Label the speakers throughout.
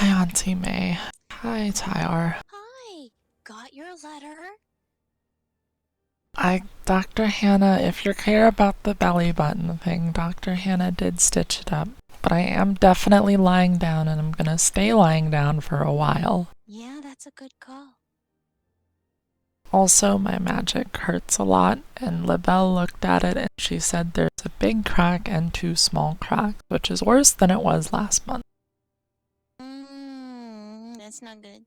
Speaker 1: Hi, Auntie May. Hi, Tyar.
Speaker 2: Hi, got your letter?
Speaker 1: Dr. Hannah, if you care about the belly button thing, Dr. Hannah did stitch it up. But I am definitely lying down and I'm gonna stay lying down for a while.
Speaker 2: Yeah, that's a good call.
Speaker 1: Also, my magic hurts a lot, and Libelle looked at it and she said there's a big crack and two small cracks, which is worse than it was last month.
Speaker 2: That's not good.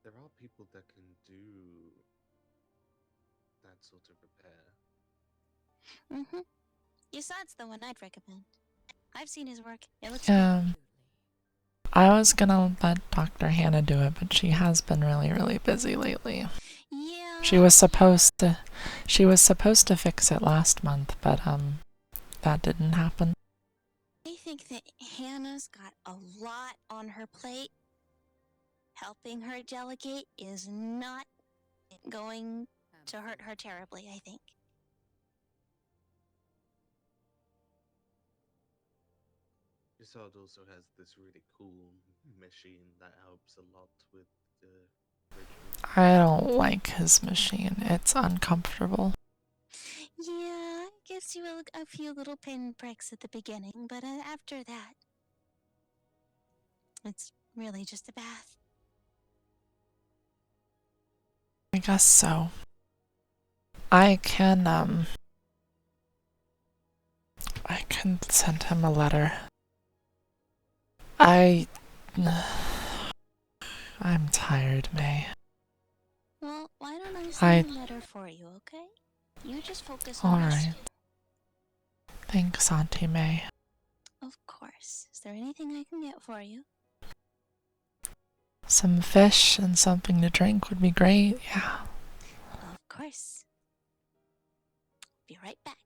Speaker 3: There are people that can do that sort of repair.
Speaker 2: Yasad's the one I'd recommend. I've seen his work. It looks good.
Speaker 1: Yeah, I was gonna let Dr. Hannah do it, but she has been really busy lately.
Speaker 2: Yeah.
Speaker 1: She was supposed to fix it last month, but that didn't happen.
Speaker 2: I think that Hannah's got a lot on her plate. Helping her delegate is not going to hurt her terribly, I think.
Speaker 3: Yasad also has this really cool machine that helps a lot with the rituals.
Speaker 1: I don't like his machine. It's uncomfortable.
Speaker 2: Yeah, it gives you a few little pinpricks at the beginning, but after that, it's really just a bath.
Speaker 1: I guess so. I can send him a letter. I'm tired, May.
Speaker 2: Well, why don't I send a letter for you, okay? You just focus on resting.
Speaker 1: Alright. Thanks, Auntie May.
Speaker 2: Of course. Is there anything I can get for you?
Speaker 1: Some fish and something to drink would be great, yeah.
Speaker 2: Of course. Be right back.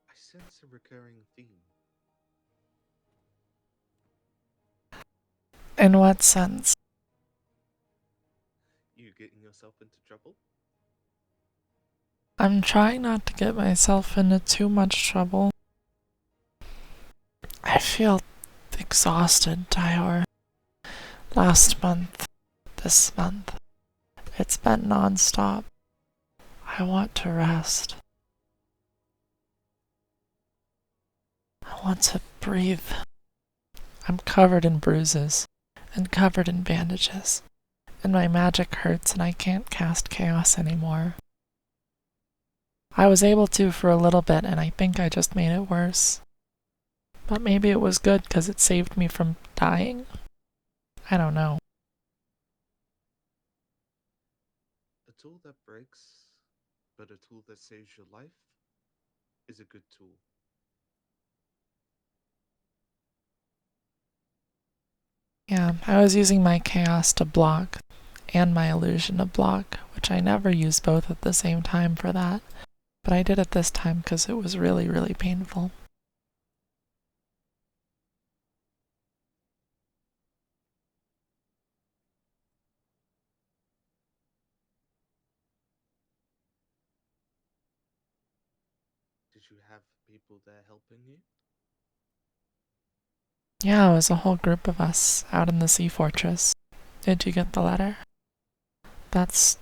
Speaker 3: I sense a recurring theme.
Speaker 1: In what sense?
Speaker 3: You getting yourself into trouble?
Speaker 1: I'm trying not to get myself into too much trouble. I feel exhausted, Tyor. Last month, this month, it's been non-stop. I want to rest. I want to breathe. I'm covered in bruises and covered in bandages, and my magic hurts and I can't cast chaos anymore. I was able to for a little bit and I think I just made it worse. But maybe it was good because it saved me from dying. I don't know.
Speaker 3: A tool that breaks, but a tool that saves your life is a good tool.
Speaker 1: Yeah, I was using my chaos to block and my illusion to block, which I never use both at the same time for that. But I did it this time because it was really painful.
Speaker 3: Did you have people there helping you?
Speaker 1: Yeah, it was a whole group of us out in the sea fortress. Did you get the letter? That's...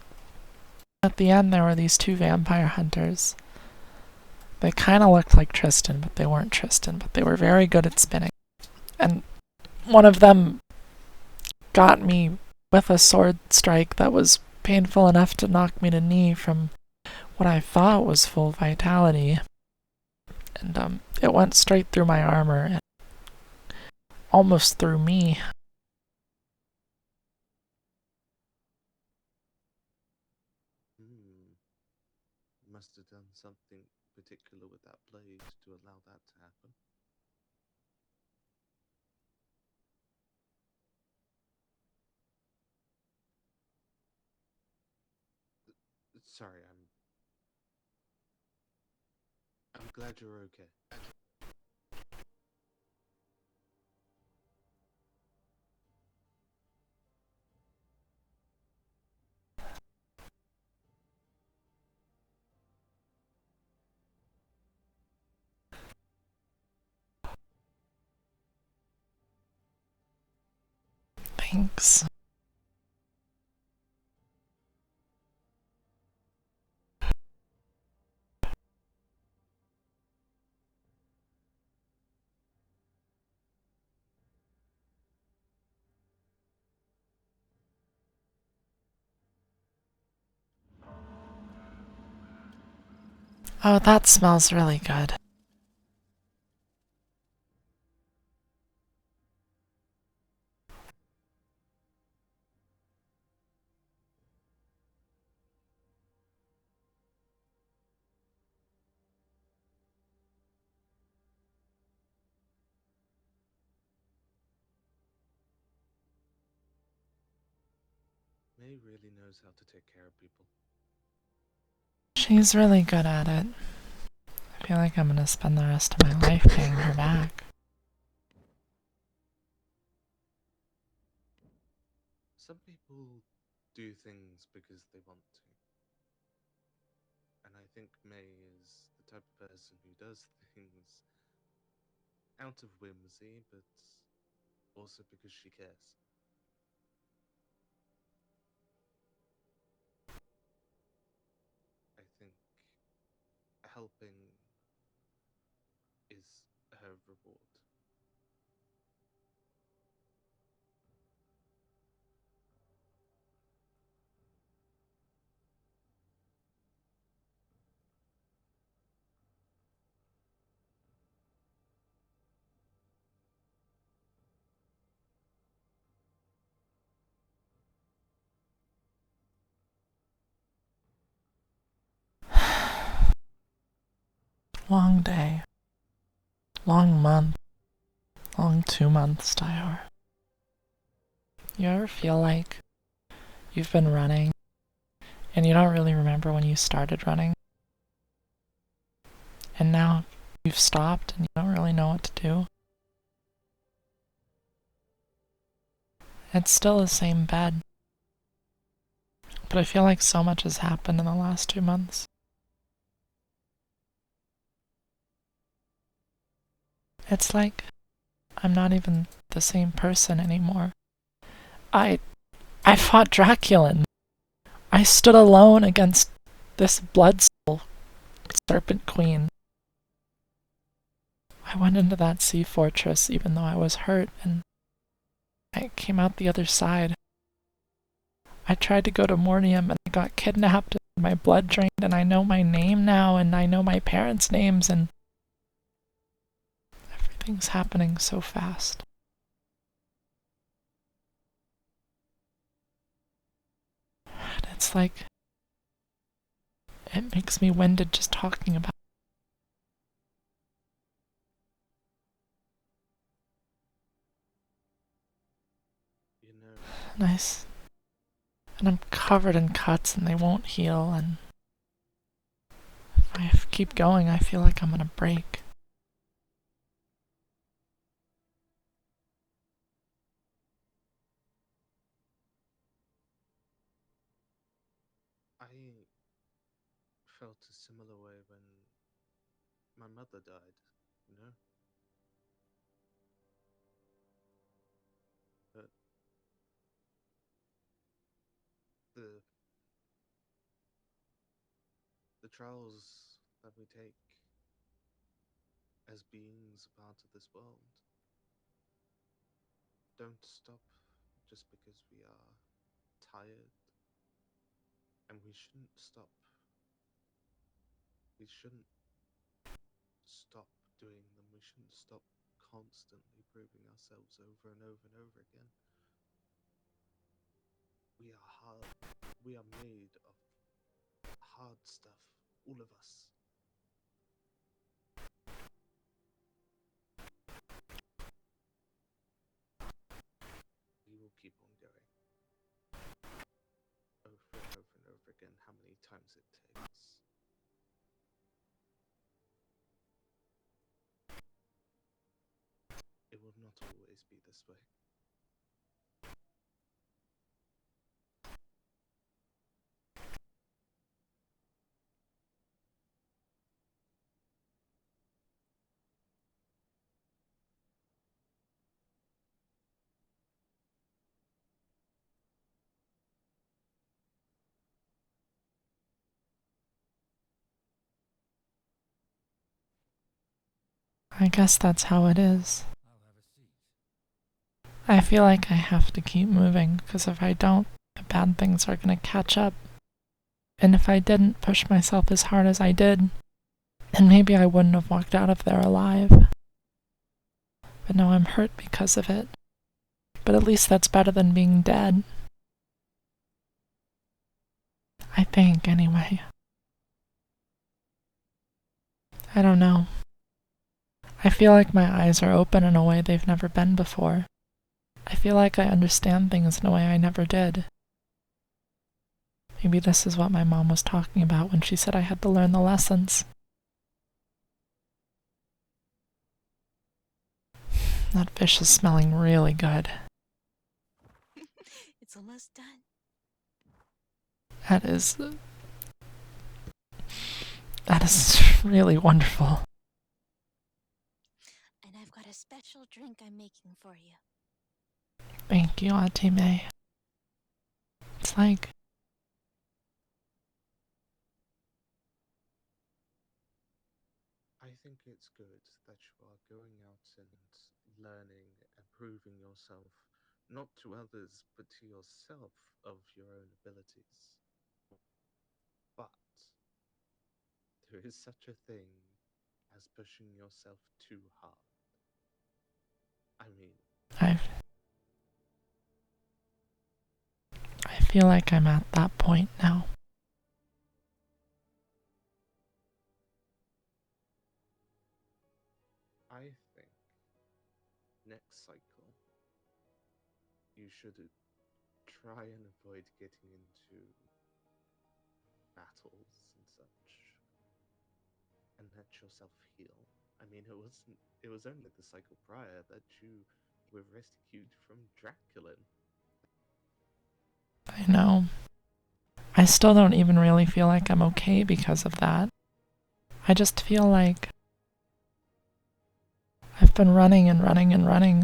Speaker 1: At the end, there were these two vampire hunters. They kind of looked like Tristan, but they weren't Tristan, but they were very good at spinning. And one of them got me with a sword strike that was painful enough to knock me to knee from what I thought was full vitality. And it went straight through my armor and almost through me.
Speaker 3: Must have done something particular with that blade to allow that to happen. Sorry, I'm glad you're okay.
Speaker 1: Thanks. Oh, that smells really good.
Speaker 3: May really knows how to take care of people.
Speaker 1: She's really good at it. I feel like I'm gonna spend the rest of my life paying her back.
Speaker 3: Some people do things because they want to. And I think May is the type of person who does things out of whimsy, but also because she cares. I think helping is her reward.
Speaker 1: Long day. Long month. Long 2 months, Dior. You ever feel like you've been running and you don't really remember when you started running? And now you've stopped and you don't really know what to do? It's still the same bed. But I feel like so much has happened in the last 2 months. It's like I'm not even the same person anymore. I fought Draculan. I stood alone against this blood soul serpent queen. I went into that sea fortress even though I was hurt, and I came out the other side. I tried to go to Mornium and I got kidnapped and my blood drained, and I know my name now and I know my parents' names, and everything's happening so fast. And it's like it makes me winded just talking about
Speaker 3: You know,
Speaker 1: it. Nice. And I'm covered in cuts and they won't heal, and if I keep going I feel like I'm gonna break.
Speaker 3: I felt a similar way when my mother died, you know? But the the trials that we take as beings a part of this world don't stop just because we are tired, and we shouldn't stop. We shouldn't stop doing them. We shouldn't stop constantly proving ourselves over and over and over again. We are hard. We are made of hard stuff, all of us. We will keep on going over and over and over again, how many times it takes. It will not always be this way.
Speaker 1: I guess that's how it is. I feel like I have to keep moving, because if I don't, the bad things are gonna catch up. And if I didn't push myself as hard as I did, then maybe I wouldn't have walked out of there alive. But now I'm hurt because of it. But at least that's better than being dead. I think, anyway. I don't know. I feel like my eyes are open in a way they've never been before. I feel like I understand things in a way I never did. Maybe this is what my mom was talking about when she said I had to learn the lessons. That fish is smelling really good.
Speaker 2: It's almost done.
Speaker 1: That is really wonderful.
Speaker 2: And I've got a special drink I'm making for you.
Speaker 1: Thank you, Auntie May. It's like
Speaker 3: I think it's good that you are going out and learning and proving yourself, not to others, but to yourself, of your own abilities. But there is such a thing as pushing yourself too hard. I mean,
Speaker 1: I feel like I'm at that point now.
Speaker 3: I think next cycle you should try and avoid getting into battles and such and let yourself heal. I mean, it was only the cycle prior that you were rescued from Dracula.
Speaker 1: I know. I still don't even really feel like I'm okay because of that. I just feel like I've been running and running and running,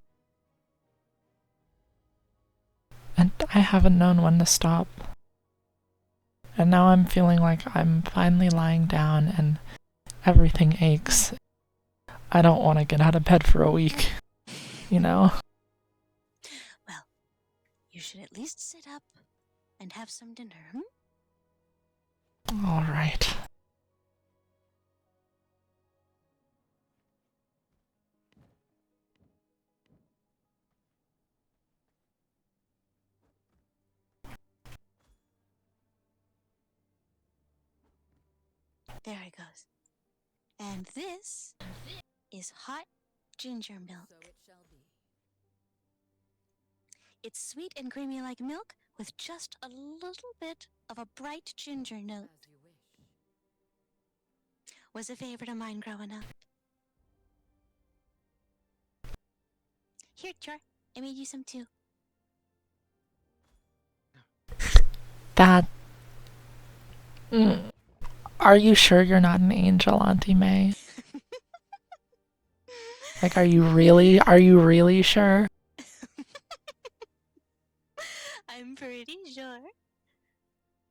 Speaker 1: and I haven't known when to stop. And now I'm feeling like I'm finally lying down and everything aches. I don't want to get out of bed for a week, you know?
Speaker 2: Well, you should at least sit up and have some dinner,
Speaker 1: All right.
Speaker 2: There it goes. And this is hot ginger milk.
Speaker 4: So it shall be.
Speaker 2: It's sweet and creamy like milk with just a little bit of a bright ginger note.
Speaker 4: As you wish.
Speaker 2: Was a favorite of mine growing up. Here, Char, I made you some too.
Speaker 1: That. Are you sure you're not an angel, Auntie May? Like, are you really sure?
Speaker 2: I'm pretty sure.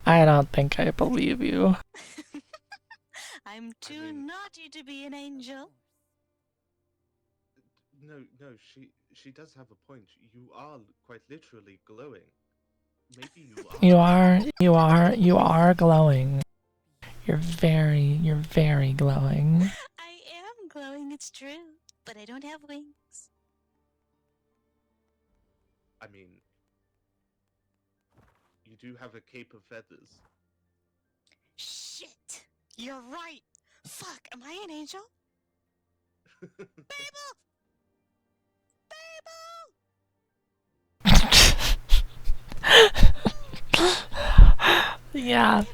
Speaker 1: I don't think I believe you.
Speaker 2: I'm too naughty to be an angel.
Speaker 3: No, she does have a point. You are quite literally glowing. Maybe you are.
Speaker 1: You are glowing. You're very glowing.
Speaker 2: I am glowing, it's true, but I don't have wings.
Speaker 3: I mean, you do have a cape of feathers.
Speaker 2: Shit! You're right! Fuck, am I an angel? Babel! Babel!
Speaker 1: Yeah,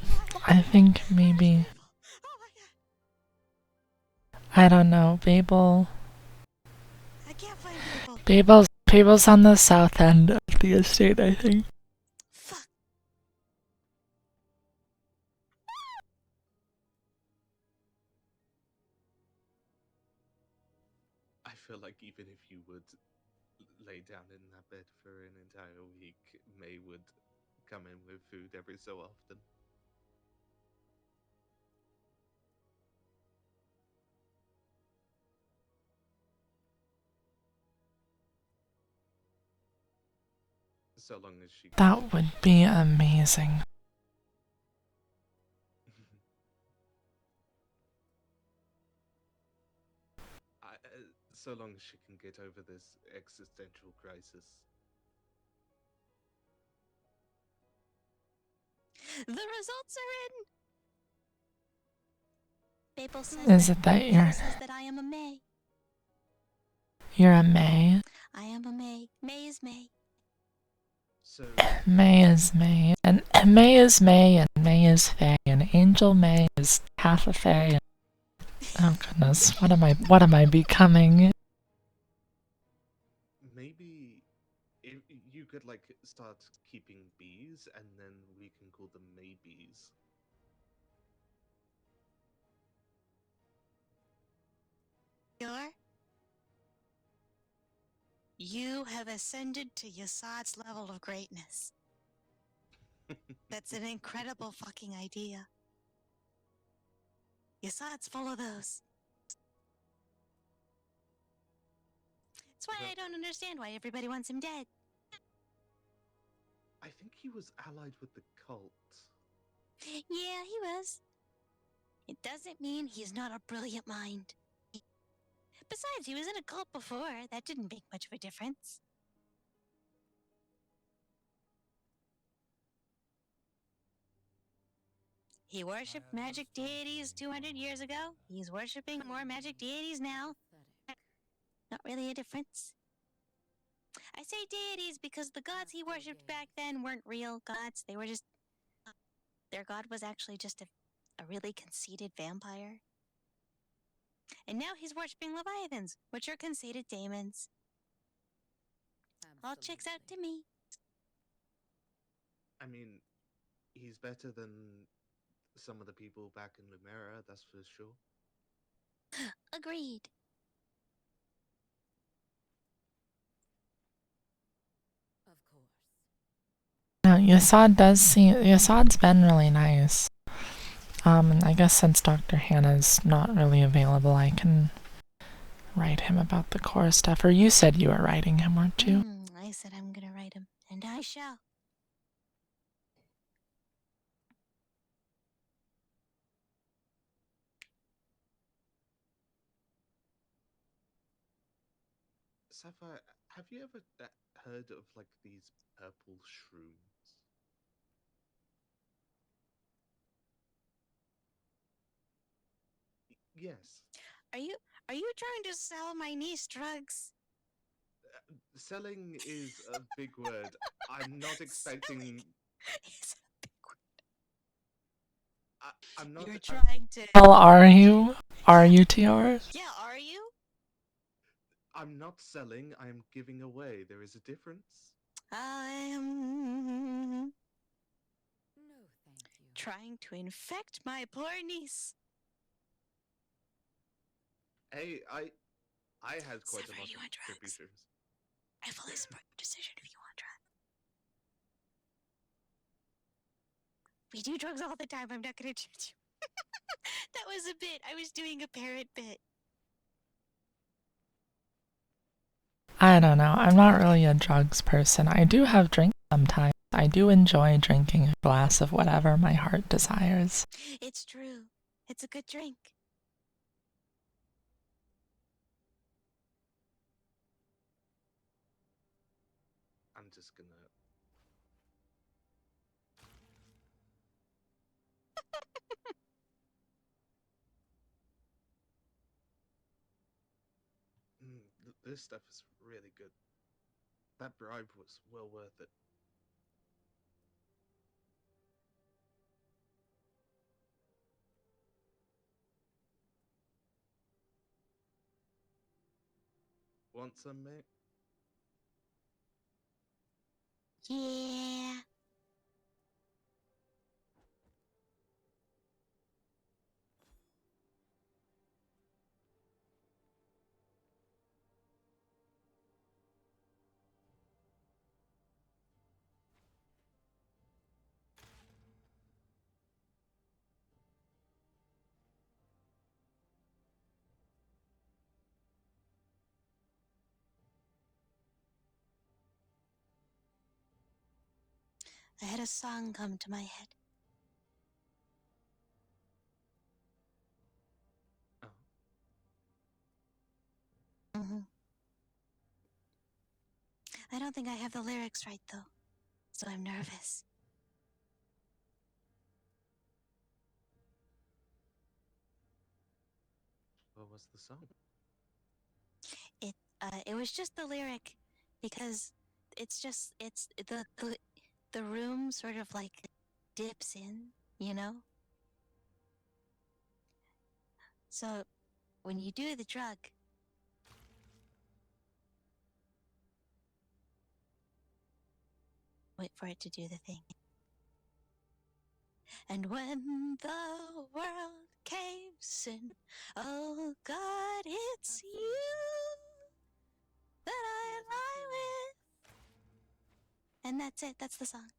Speaker 1: I think maybe.
Speaker 2: Oh my god!
Speaker 1: I don't know. Babel.
Speaker 2: I can't find Babel.
Speaker 1: Babel's on the south end of the estate, I think.
Speaker 2: Fuck.
Speaker 3: I feel like even if you would lay down in that bed for an entire week, May would come in with food every so often. so long as she.
Speaker 1: That would be amazing.
Speaker 3: So long as she can get over this existential crisis.
Speaker 2: The results are in. Babel says
Speaker 1: Is it that
Speaker 2: Babel says that I am a May.
Speaker 1: you're a May?
Speaker 2: I am a May. May is May.
Speaker 3: So
Speaker 1: May is May, and May is May, and May is Fae, and Angel May is half a Fae. Oh goodness, what am I becoming?
Speaker 3: maybe if you could like start keeping bees, and then we can call them maybees.
Speaker 2: You have ascended to Yasad's level of greatness. That's an incredible fucking idea. Yasad's full of those. That's why I don't understand why everybody wants him dead.
Speaker 3: I think he was allied with the cult.
Speaker 2: Yeah, he was. It doesn't mean he's not a brilliant mind. Besides, he was in a cult before. That didn't make much of a difference. He worshipped magic deities 200 years ago. He's worshipping more magic deities now. Not really a difference. I say deities because the gods he worshipped back then weren't real gods. They were just... Their god was actually just a really conceited vampire. And now he's worshipping leviathans, which are conceited daemons. All checks out to me.
Speaker 3: I mean, he's better than some of the people back in Lumera, that's for sure.
Speaker 2: Agreed.
Speaker 4: Of course.
Speaker 1: No, Yasad's been really nice. And I guess since Dr. Hannah's not really available, I can write him about the core stuff. Or you said you were writing him, weren't you?
Speaker 2: I said I'm gonna write him, and I shall.
Speaker 3: Sapphire, have you ever heard of like these purple shrooms? Yes.
Speaker 2: Are you trying to sell my niece drugs?
Speaker 3: Selling is a big word. I'm not expecting.
Speaker 2: Is a big word.
Speaker 3: I'm not.
Speaker 2: You're trying to.
Speaker 1: Well, are you? Are you, Tiara?
Speaker 2: Yeah, are you?
Speaker 3: I'm not selling. I am giving away. There is a difference.
Speaker 2: I am
Speaker 4: No, thank you.
Speaker 2: trying to infect my poor niece.
Speaker 3: Hey, I had quite
Speaker 2: Sapphire,
Speaker 3: a lot
Speaker 2: do you
Speaker 3: of
Speaker 2: want
Speaker 3: trippy
Speaker 2: drugs?
Speaker 3: shrooms.
Speaker 2: I fully support your decision if you want drugs. We do drugs all the time. I'm not gonna judge you. That was a bit. I was doing a parrot bit.
Speaker 1: I don't know. I'm not really a drugs person. I do have drinks sometimes. I do enjoy drinking a glass of whatever my heart desires.
Speaker 2: It's true. It's a good drink.
Speaker 3: I'm just gonna. This stuff is really good. That bribe was well worth it. Want some, mate?
Speaker 2: Yeah. I had a song come to my head.
Speaker 3: Oh,
Speaker 2: Mm-hmm. I don't think I have the lyrics right, though, so I'm nervous.
Speaker 3: what was the song?
Speaker 2: It was just the lyric, because it's the room sort of like dips in, you know? So when you do the drug, wait for it to do the thing. And when the world caves in, oh God, it's you that I lie with. And that's it, that's the song.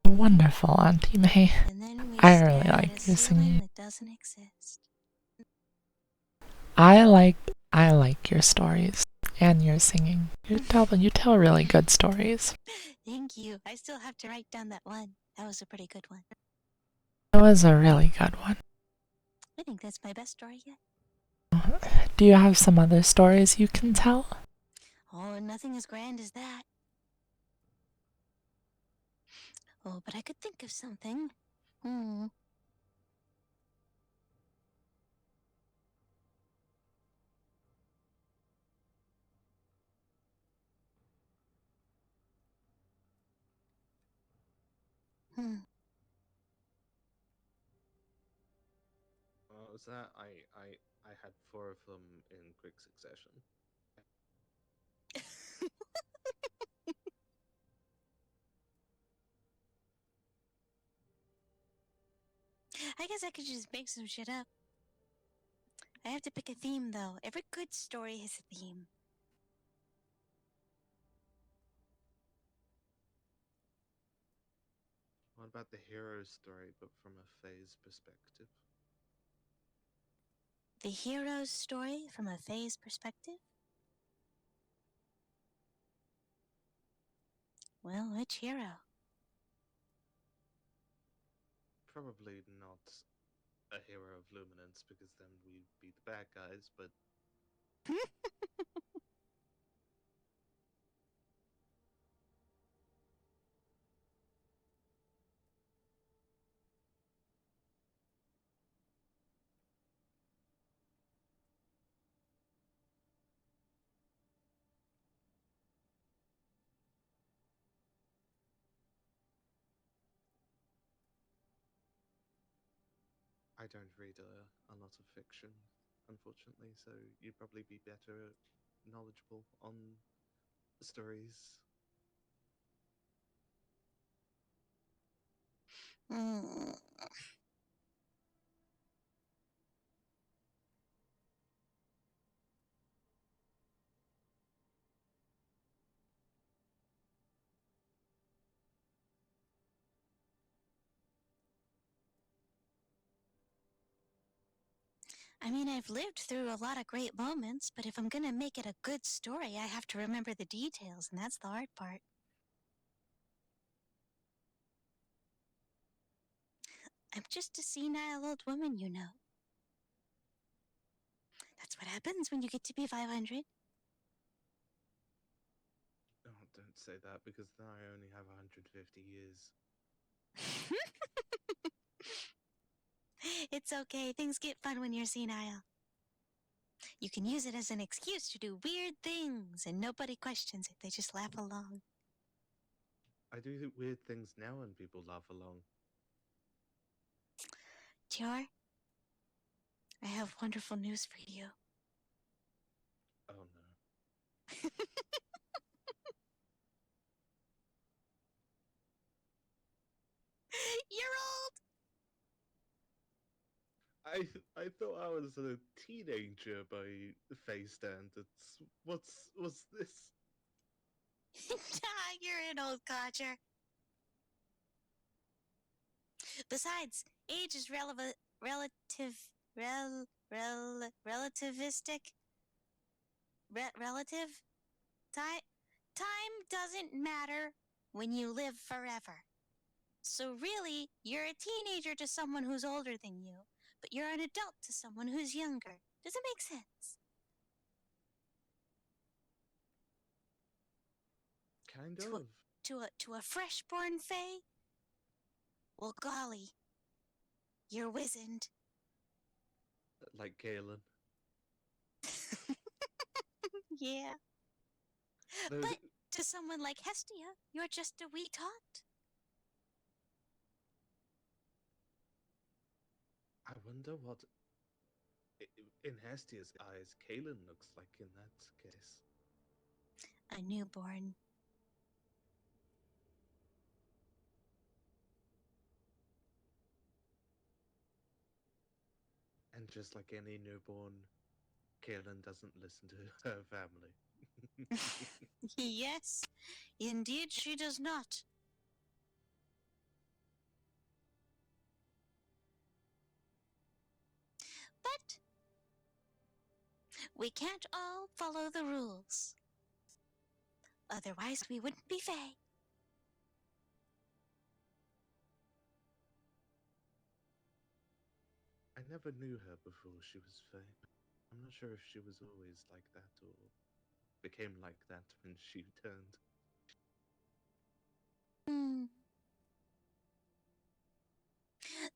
Speaker 1: Wonderful, Auntie May.
Speaker 2: And then we
Speaker 1: I
Speaker 2: stare
Speaker 1: really
Speaker 2: at a
Speaker 1: like your
Speaker 2: ceiling
Speaker 1: singing.
Speaker 2: that doesn't exist.
Speaker 1: I like your stories and your singing. You tell really good stories.
Speaker 2: Thank you. I still have to write down that one. That was a pretty good one.
Speaker 1: That was a really good one.
Speaker 2: I think that's my best story yet.
Speaker 1: Do you have some other stories you can tell?
Speaker 2: Oh, nothing as grand as that. Oh, but I could think of something. Hmm. Hmm.
Speaker 3: What was that? I had four of them in quick succession.
Speaker 2: I guess I could just make some shit up. I have to pick a theme, though. Every good story has a theme.
Speaker 3: What about the hero story, but from a phase perspective?
Speaker 2: The hero's story from a phase perspective? Well, which hero?
Speaker 3: Probably not a hero of luminance, because then we'd be the bad guys, but I don't read a lot of fiction, unfortunately, so you'd probably be better knowledgeable on stories.
Speaker 2: Hmm. I mean, I've lived through a lot of great moments, but if I'm gonna make it a good story, I have to remember the details, and that's the hard part. I'm just a senile old woman, you know. That's what happens when you get to be 500.
Speaker 3: Oh, don't say that, because then I only have 150 years.
Speaker 2: It's okay, things get fun when you're senile. You can use it as an excuse to do weird things, and nobody questions it, they just laugh along.
Speaker 3: I do weird things now and people laugh along.
Speaker 2: Tior, I have wonderful news for you.
Speaker 3: Oh no.
Speaker 2: You're old!
Speaker 3: I thought I was a teenager by face standards. What's this?
Speaker 2: You're an old codger. Besides, age is relativistic. relative. Time doesn't matter when you live forever. So really, you're a teenager to someone who's older than you, but you're an adult to someone who's younger. Does it make sense?
Speaker 3: Kind
Speaker 2: To
Speaker 3: of.
Speaker 2: to a freshborn fae? Well, golly, you're wizened.
Speaker 3: Like Galen.
Speaker 2: Yeah.
Speaker 3: Though,
Speaker 2: But to someone like Hestia, you're just a wee tot.
Speaker 3: I wonder what, in Hestia's eyes, Kalen looks like in that case.
Speaker 2: A newborn.
Speaker 3: And just like any newborn, Kalen doesn't listen to her family.
Speaker 2: Yes, indeed she does not. But we can't all follow the rules. Otherwise, we wouldn't be fae.
Speaker 3: I never knew her before she was Fae. I'm not sure if she was always like that or became like that when she turned.
Speaker 2: Hmm.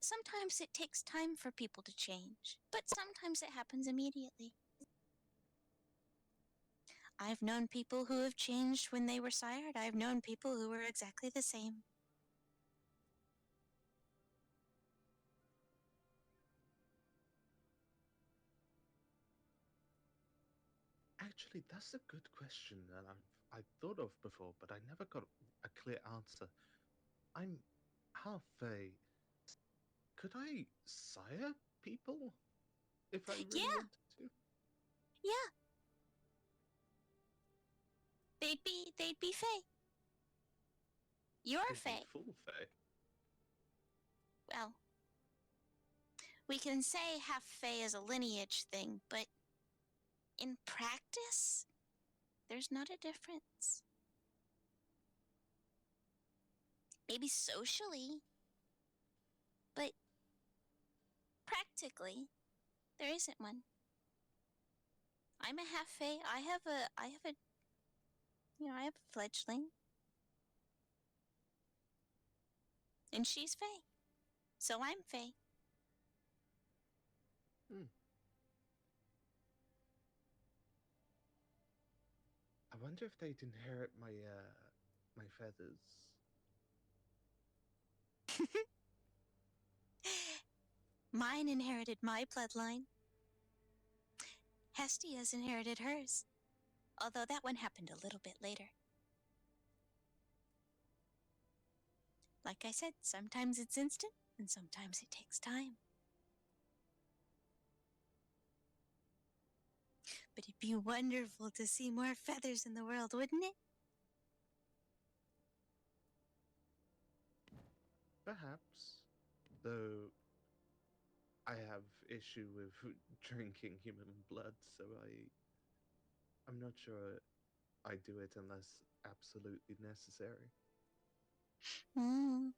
Speaker 2: Sometimes it takes time for people to change, but sometimes it happens immediately. I've known people who have changed when they were sired. I've known people who were exactly the same.
Speaker 3: Actually, that's a good question that I've thought of before, but I never got a clear answer. I'm half Fae. Could I sire people if I really
Speaker 2: Yeah,
Speaker 3: wanted to?
Speaker 2: yeah. They'd be fae. You're
Speaker 3: They'd be
Speaker 2: fae.
Speaker 3: full Fae.
Speaker 2: Well, we can say half fae is a lineage thing, but in practice, there's not a difference. Maybe socially, but practically, there isn't one. I'm a half fae. I have a fledgling, and she's fae, so I'm fae.
Speaker 3: Hmm. I wonder if they'd inherit my feathers.
Speaker 2: Mine inherited my bloodline. Hestia's inherited hers, although that one happened a little bit later. Like I said, sometimes it's instant, and sometimes it takes time. But it'd be wonderful to see more feathers in the world, wouldn't it?
Speaker 3: Perhaps. Though I have issue with drinking human blood, so I'm not sure I do it unless absolutely necessary.
Speaker 2: Mm.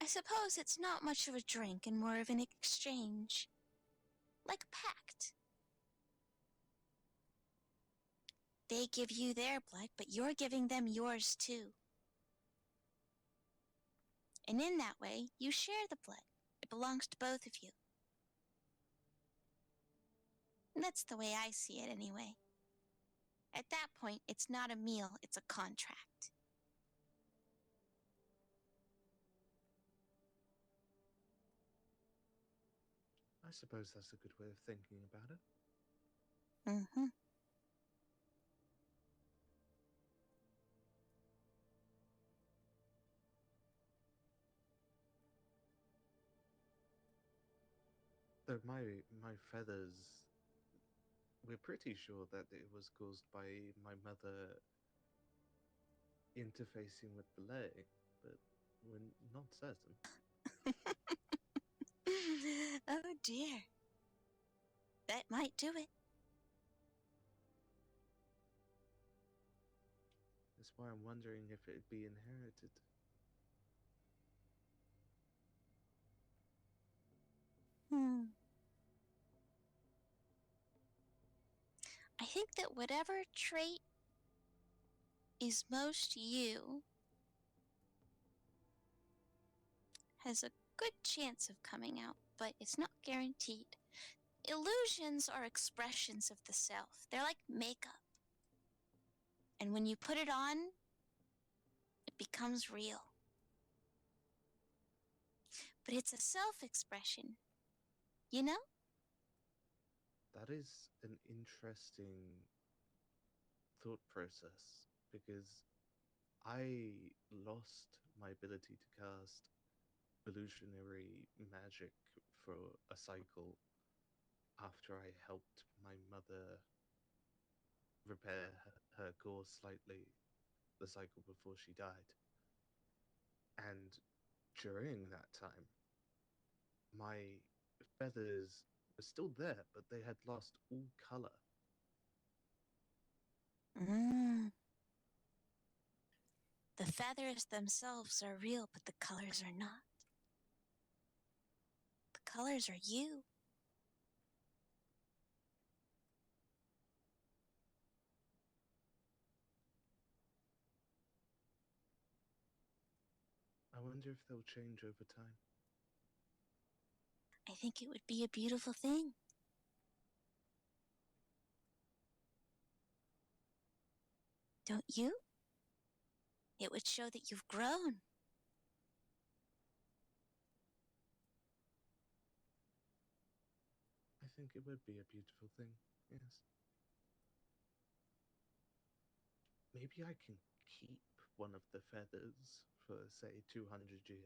Speaker 2: I suppose it's not much of a drink and more of an exchange. Like a pact. They give you their blood, but you're giving them yours too. And in that way, you share the blood. It belongs to both of you. And that's the way I see it anyway. At that point, it's not a meal, it's a contract.
Speaker 3: I suppose that's a good way of thinking about it.
Speaker 2: Mm-hmm.
Speaker 3: Though my feathers, we're pretty sure that it was caused by my mother interfacing with the lay, but we're not certain.
Speaker 2: Oh dear. That might do it.
Speaker 3: That's why I'm wondering if it'd be inherited.
Speaker 2: I think that whatever trait is most you has a good chance of coming out, but it's not guaranteed. Illusions are expressions of the self. They're like makeup. And when you put it on, it becomes real. But it's a self-expression, you know?
Speaker 3: That is an interesting thought process because I lost my ability to cast illusionary magic for a cycle after I helped my mother repair her course slightly the cycle before she died. And during that time, my feathers were still there, but they had lost all color.
Speaker 2: The feathers themselves are real, but the colors are not. The colors are you.
Speaker 3: I wonder if they'll change over time.
Speaker 2: I think it would be a beautiful thing. Don't you? It would show that you've grown.
Speaker 3: I think it would be a beautiful thing, yes. Maybe I can keep one of the feathers for, say, 200 years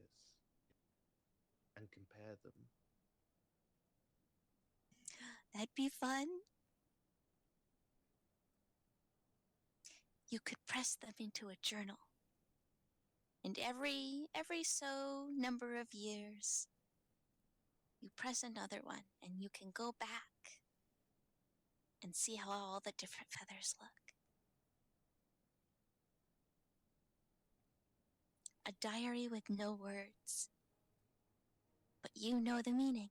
Speaker 3: and compare them.
Speaker 2: That'd be fun. You could press them into a journal. And every so number of years, you press another one and you can go back and see how all the different feathers look. A diary with no words, but you know the meaning.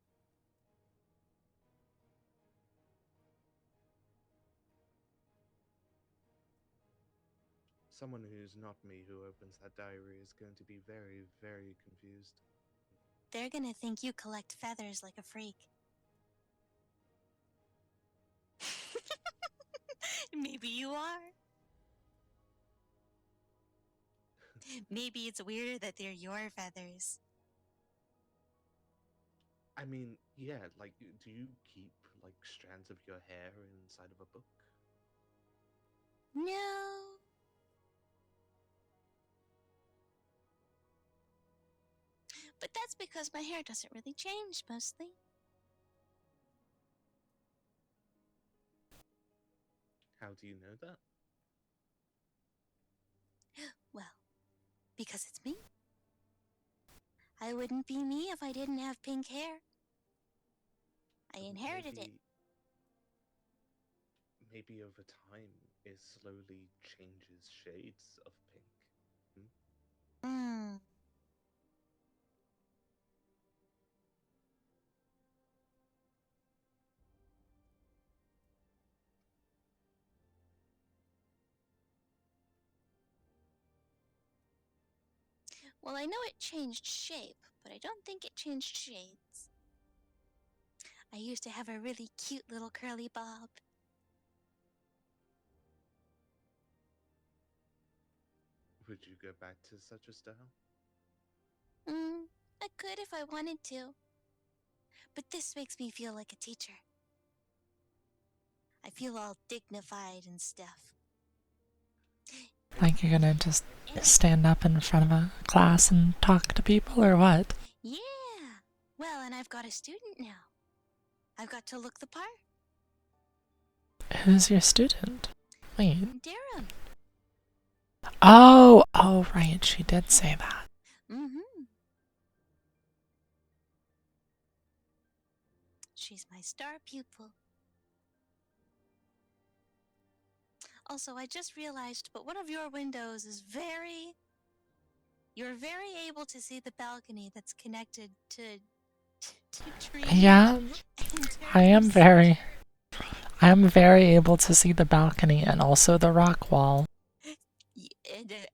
Speaker 3: Someone who's not me who opens that diary is going to be very, very confused.
Speaker 2: They're gonna think you collect feathers like a freak. Maybe you are. Maybe it's weirder that they're your feathers.
Speaker 3: I mean, yeah, like, do you keep, like, strands of your hair inside of a book?
Speaker 2: No. But that's because my hair doesn't really change mostly.
Speaker 3: How do you know that?
Speaker 2: Well, because it's me. I wouldn't be me if I didn't have pink hair. I inherited it.
Speaker 3: Maybe over time it slowly changes shades of pink.
Speaker 2: Hmm. Well, I know it changed shape, but I don't think it changed shades. I used to have a really cute little curly bob.
Speaker 3: Would you go back to such a style?
Speaker 2: I could if I wanted to. But this makes me feel like a teacher. I feel all dignified and stuff.
Speaker 1: Like you're gonna just stand up in front of a class and talk to people, or what?
Speaker 2: Yeah. Well, and I've got a student now. I've got to look the part.
Speaker 1: Who's your student? Wait.
Speaker 2: Durham.
Speaker 1: Oh, right, she did say that.
Speaker 2: She's my star pupil. Also, I just realized, but one of your windows is very. You're very able to see the balcony that's connected to trees
Speaker 1: Yeah,
Speaker 2: and
Speaker 1: I am
Speaker 2: there's.
Speaker 1: very. I am very able to see the balcony and also the rock wall.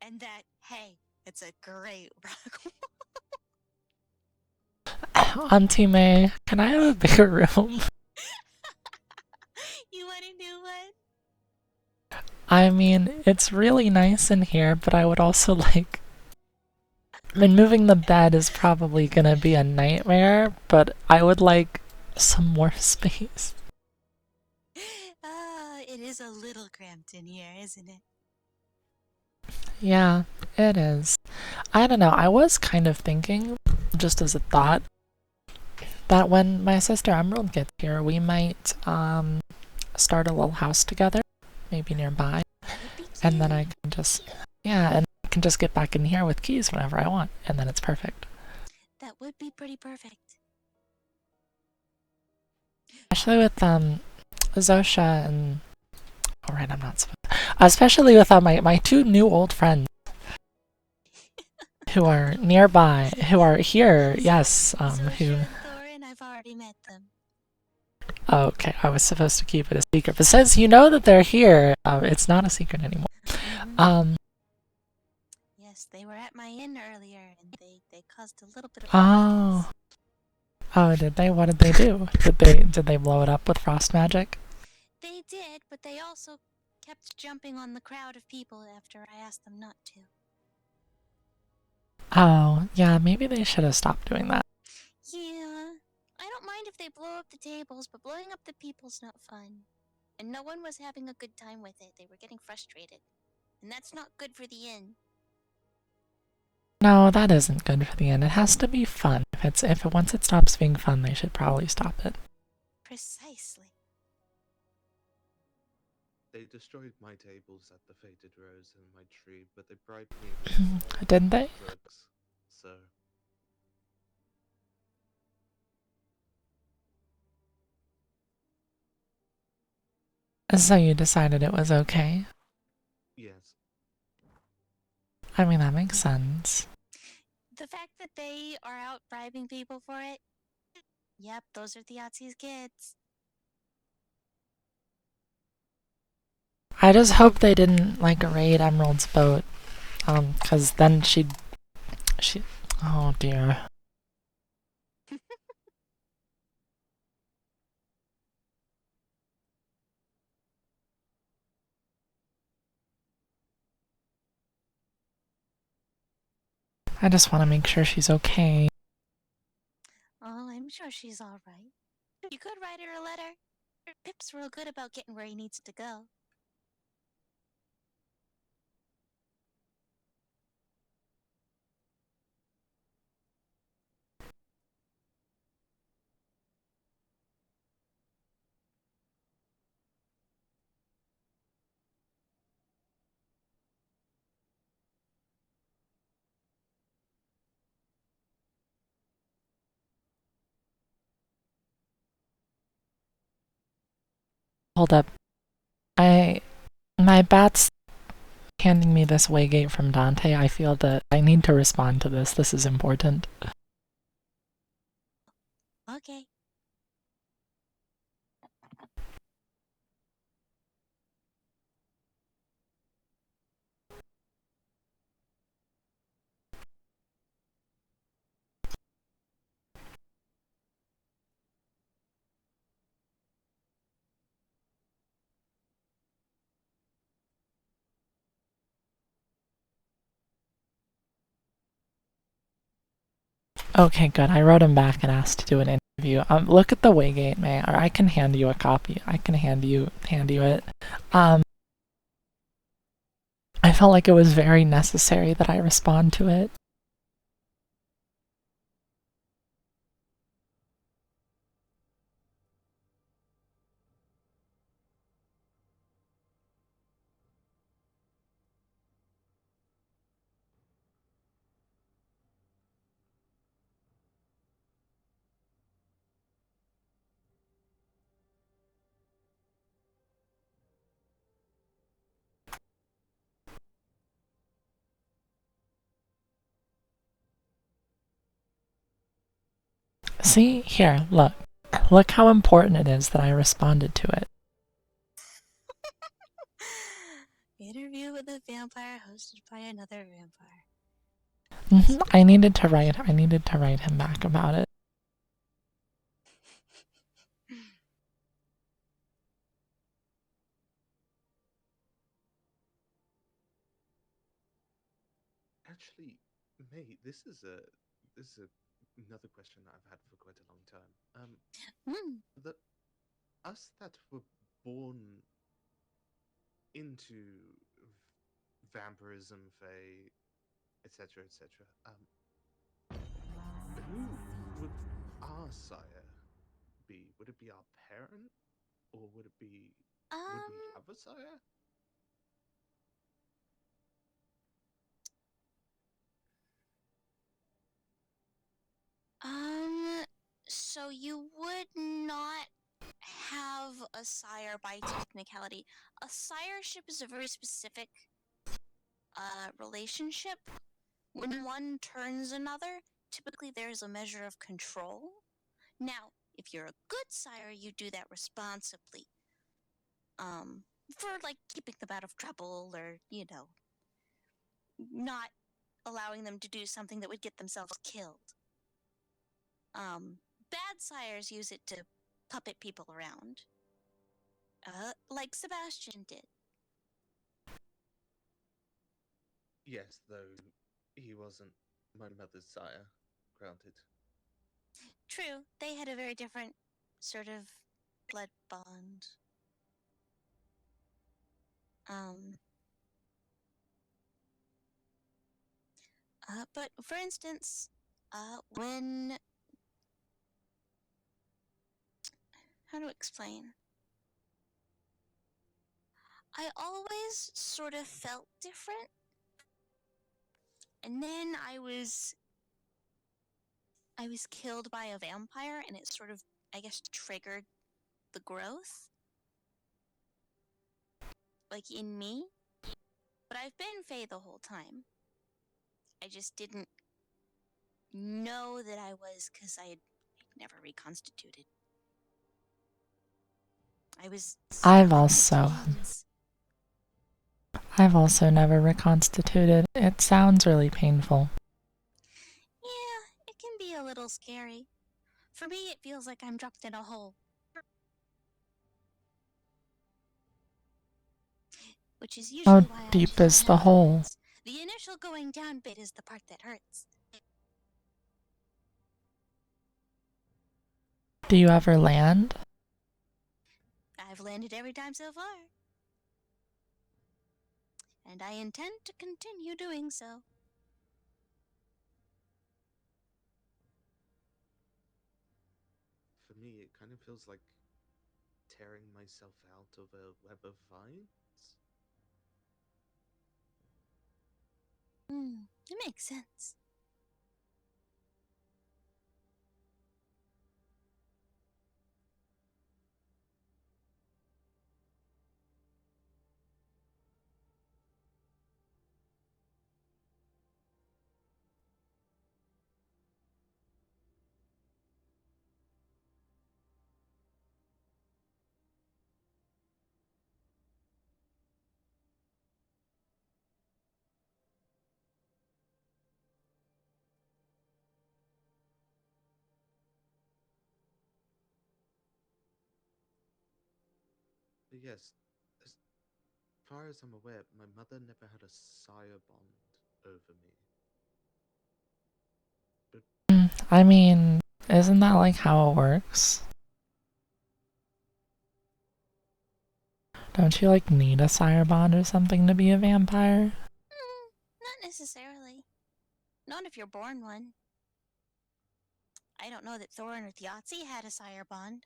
Speaker 2: And that, hey, it's a great rock.
Speaker 1: Auntie May, can I have a bigger room?
Speaker 2: You want to do what?
Speaker 1: I mean, it's really nice in here, but I would also like. I mean, moving the bed is probably gonna be a nightmare, but I would like some more space.
Speaker 2: It is a little cramped in here, isn't it?
Speaker 1: Yeah, it is. I don't know, I was kind of thinking, just as a thought, that when my sister Emerald gets here, we might start a little house together, maybe nearby,
Speaker 2: That would be
Speaker 1: and then I
Speaker 2: cute.
Speaker 1: can just and I can just get back in here with keys whenever I want, and then it's perfect.
Speaker 2: That would be pretty perfect.
Speaker 1: Especially with Zosha and all right, I'm not supposed. Especially with my two new old friends who are nearby, who are here. Yes,
Speaker 2: Zosha
Speaker 1: who.
Speaker 2: and Thorin, I've already met them.
Speaker 1: Oh, okay, I was supposed to keep it a secret, but since you know that they're here, it's not a secret anymore.
Speaker 2: Mm-hmm.
Speaker 1: Um.
Speaker 2: Yes, they were at my inn earlier, and they caused a little bit of a
Speaker 1: Oh.
Speaker 2: ruckus.
Speaker 1: Oh, did they? What did they do? Did they blow it up with frost magic?
Speaker 2: They did, but they also kept jumping on the crowd of people after I asked them not to.
Speaker 1: Oh, yeah, maybe they should have stopped doing that.
Speaker 2: Yeah, I don't mind if they blow up the tables, but blowing up the people's not fun. And no one was having a good time with it. They were getting frustrated. And that's not good for the inn.
Speaker 1: No, that isn't good for the end. It has to be fun. If it once it stops being fun, they should probably stop it.
Speaker 2: Precisely.
Speaker 3: They destroyed my tables at the Fated Rose and my tree, but they bribed me with
Speaker 1: Didn't they?
Speaker 3: drugs. So
Speaker 1: So you decided it was okay?
Speaker 3: yes,
Speaker 1: I mean, that makes sense.
Speaker 2: The fact that they are out bribing people for it, yep, those are Theotzi's kids.
Speaker 1: I just hope they didn't like raid Emerald's boat, cause then she. Oh dear. I just want to make sure she's okay.
Speaker 2: Oh, I'm sure she's all right. You could write her a letter. Pip's real good about getting where he needs to go.
Speaker 1: Hold up. My bat's handing me this waygate from Dante. I feel that I need to respond to this. This is important.
Speaker 2: Okay.
Speaker 1: Okay, good. I wrote him back and asked to do an interview. Look at the waygate, May, or I can hand you a copy. I can hand you it. I felt like it was very necessary that I respond to it. See, here, look. Look how important it is that I responded to it.
Speaker 2: Interview with a vampire hosted by another vampire.
Speaker 1: I needed to write him back about it.
Speaker 3: Actually, mate, this is another question that I've had for quite a long time. The us that were born into vampirism, fae, etc., etc. Who would our sire be? Would it be our parent, or would it be? Would we have a sire?
Speaker 2: So you would not have a sire by technicality. A sireship is a very specific relationship. When one turns another, typically there's a measure of control. Now, if you're a good sire, you do that responsibly. For like keeping them out of trouble or, not allowing them to do something that would get themselves killed. Bad sires use it to puppet people around. Like Sebastian did.
Speaker 3: Yes, though he wasn't my mother's sire, granted.
Speaker 2: True, they had a very different sort of blood bond. But for instance, when... How to explain? I always sort of felt different. And then I was killed by a vampire, and it sort of, I guess, triggered the growth. Like, in me. But I've been Fae the whole time. I just didn't know that I was, because I had never reconstituted. I was...
Speaker 1: I've also never reconstituted. It sounds really painful.
Speaker 2: Yeah, it can be a little scary. For me, it feels like I'm dropped in a hole. Which is usually why
Speaker 1: How deep is the hole?
Speaker 2: Hands. The initial going down bit is the part that hurts.
Speaker 1: Do you ever land?
Speaker 2: I've landed every time so far. And I intend to continue doing so.
Speaker 3: For me, it kind of feels like tearing myself out of a web of vines.
Speaker 2: It makes sense.
Speaker 3: But yes, as far as I'm aware, my mother never had a sire bond over me.
Speaker 1: I mean, isn't that like how it works? Don't you like need a sire bond or something to be a vampire?
Speaker 2: Not necessarily. Not if you're born one. I don't know that Thorin or Thiazi had a sire bond.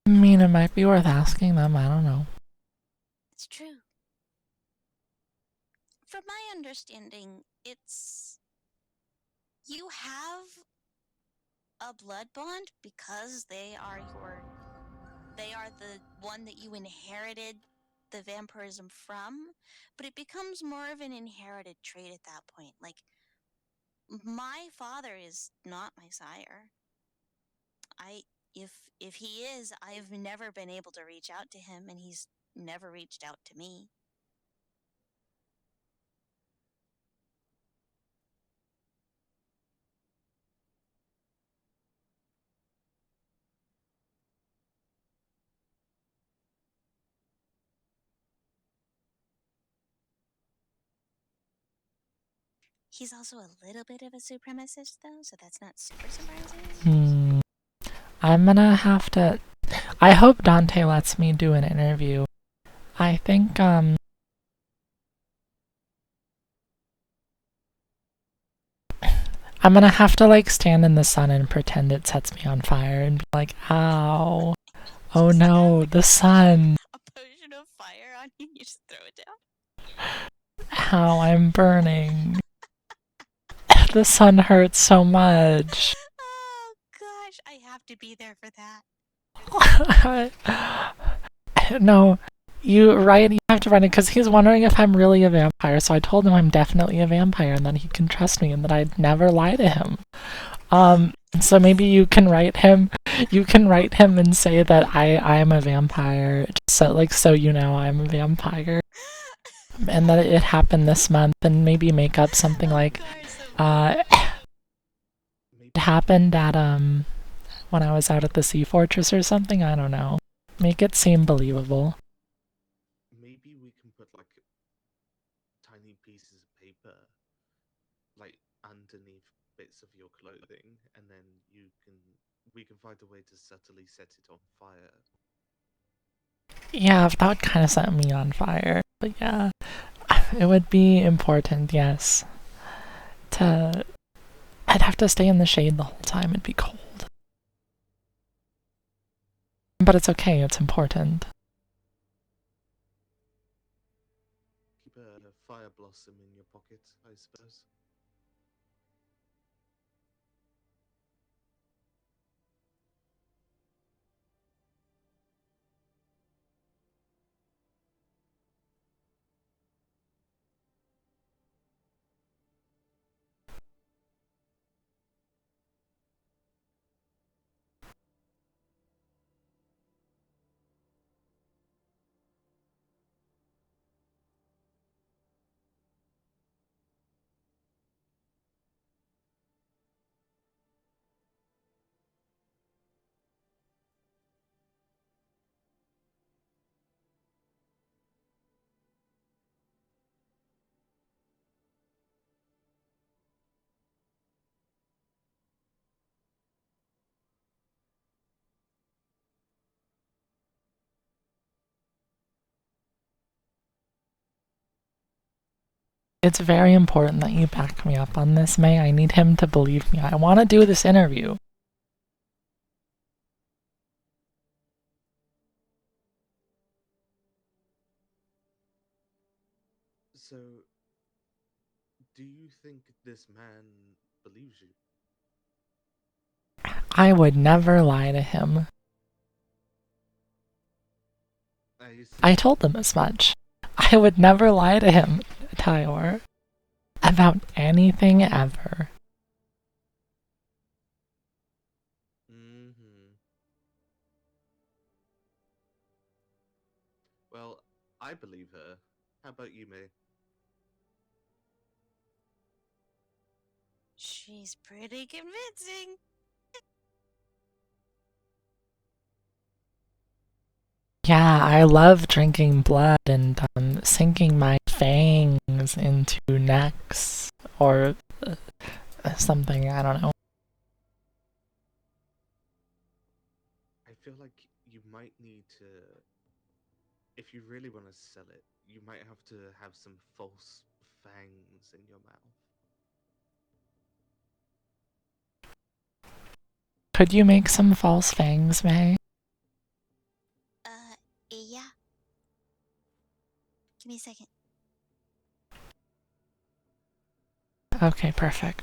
Speaker 1: I mean, it might be worth asking them, I don't know.
Speaker 2: It's true. From my understanding, it's... You have a blood bond because they are the one that you inherited the vampirism from, but it becomes more of an inherited trait at that point. Like, My father is not my sire. If he is, I've never been able to reach out to him, and he's never reached out to me. He's also a little bit of a supremacist, though, so that's not super surprising.
Speaker 1: I'm gonna have to. I hope Dante lets me do an interview. I think, I'm gonna have to, like, stand in the sun and pretend it sets me on fire and be like, ow. Oh
Speaker 2: Just
Speaker 1: no,
Speaker 2: have
Speaker 1: the sun.
Speaker 2: a potion of fire on you, you just throw it down.
Speaker 1: How I'm burning. The sun hurts so much.
Speaker 2: Oh gosh, I have to be there for that.
Speaker 1: No, you have to write it because he's wondering if I'm really a vampire. So I told him I'm definitely a vampire and that he can trust me and that I'd never lie to him. So maybe you can write him. You can write him and say that I'm a vampire, so you know I'm a vampire, and that it happened this month, and maybe make up something like, it happened at when I was out at the Sea Fortress or something. I don't know. Make it seem believable.
Speaker 3: Maybe we can put like tiny pieces of paper like underneath bits of your clothing, and then we can find a way to subtly set it on fire.
Speaker 1: Yeah, that would kind of set me on fire. But yeah, it would be important, yes. I'd have to stay in the shade the whole time. It'd be cold. But it's okay, it's important.
Speaker 3: Keep a fire blossom in your pocket, I suppose.
Speaker 1: It's very important that you back me up on this, May. I need him to believe me. I want to do this interview.
Speaker 3: So, do you think this man believes you?
Speaker 1: I would never lie to him. I told him as much. I would never lie to him, Tyor, about anything ever.
Speaker 3: Well, I believe her. How about you, May?
Speaker 2: She's pretty convincing.
Speaker 1: Yeah, I love drinking blood and sinking my fangs into necks or something. I don't know.
Speaker 3: I feel like you might need to, if you really want to sell it, you might have to have some false fangs in your mouth.
Speaker 1: Could you make some false fangs, May?
Speaker 2: Yeah. Give me a second.
Speaker 1: Okay, perfect.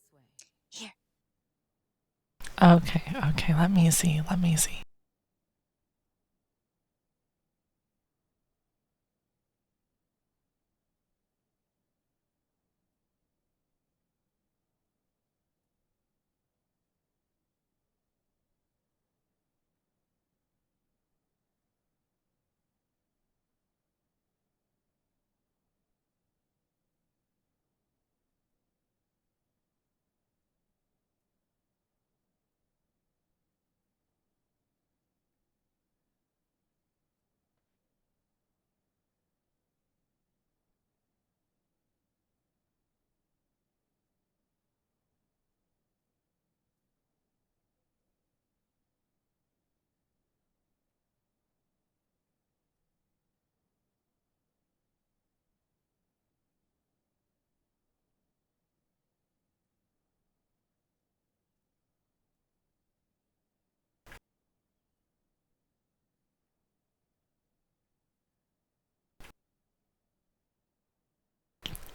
Speaker 4: This way.
Speaker 2: Here.
Speaker 1: Okay, okay, let me see.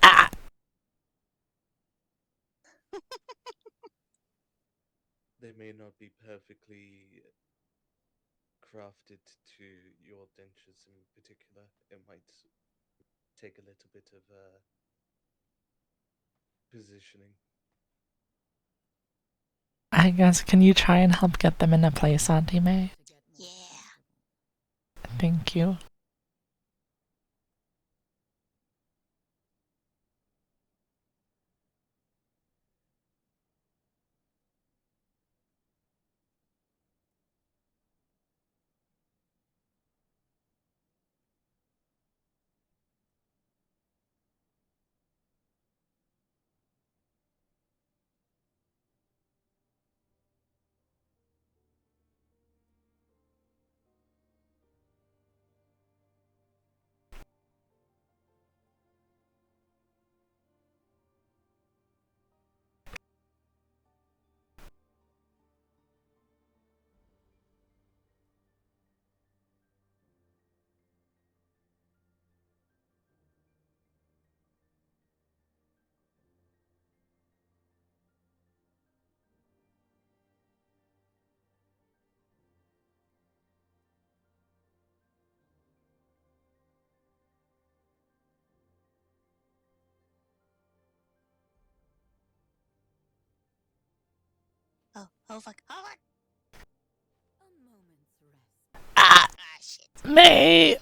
Speaker 1: Ah!
Speaker 3: They may not be perfectly crafted to your dentures in particular. It might take a little bit of positioning.
Speaker 1: I guess, can you try and help get them into place, Auntie May?
Speaker 4: To get more
Speaker 2: Yeah.
Speaker 4: comfortable.
Speaker 1: Thank you.
Speaker 2: Oh fuck. Oh fuck.
Speaker 4: A moment's rest.
Speaker 1: Ah!
Speaker 2: Ah, shit.
Speaker 1: May!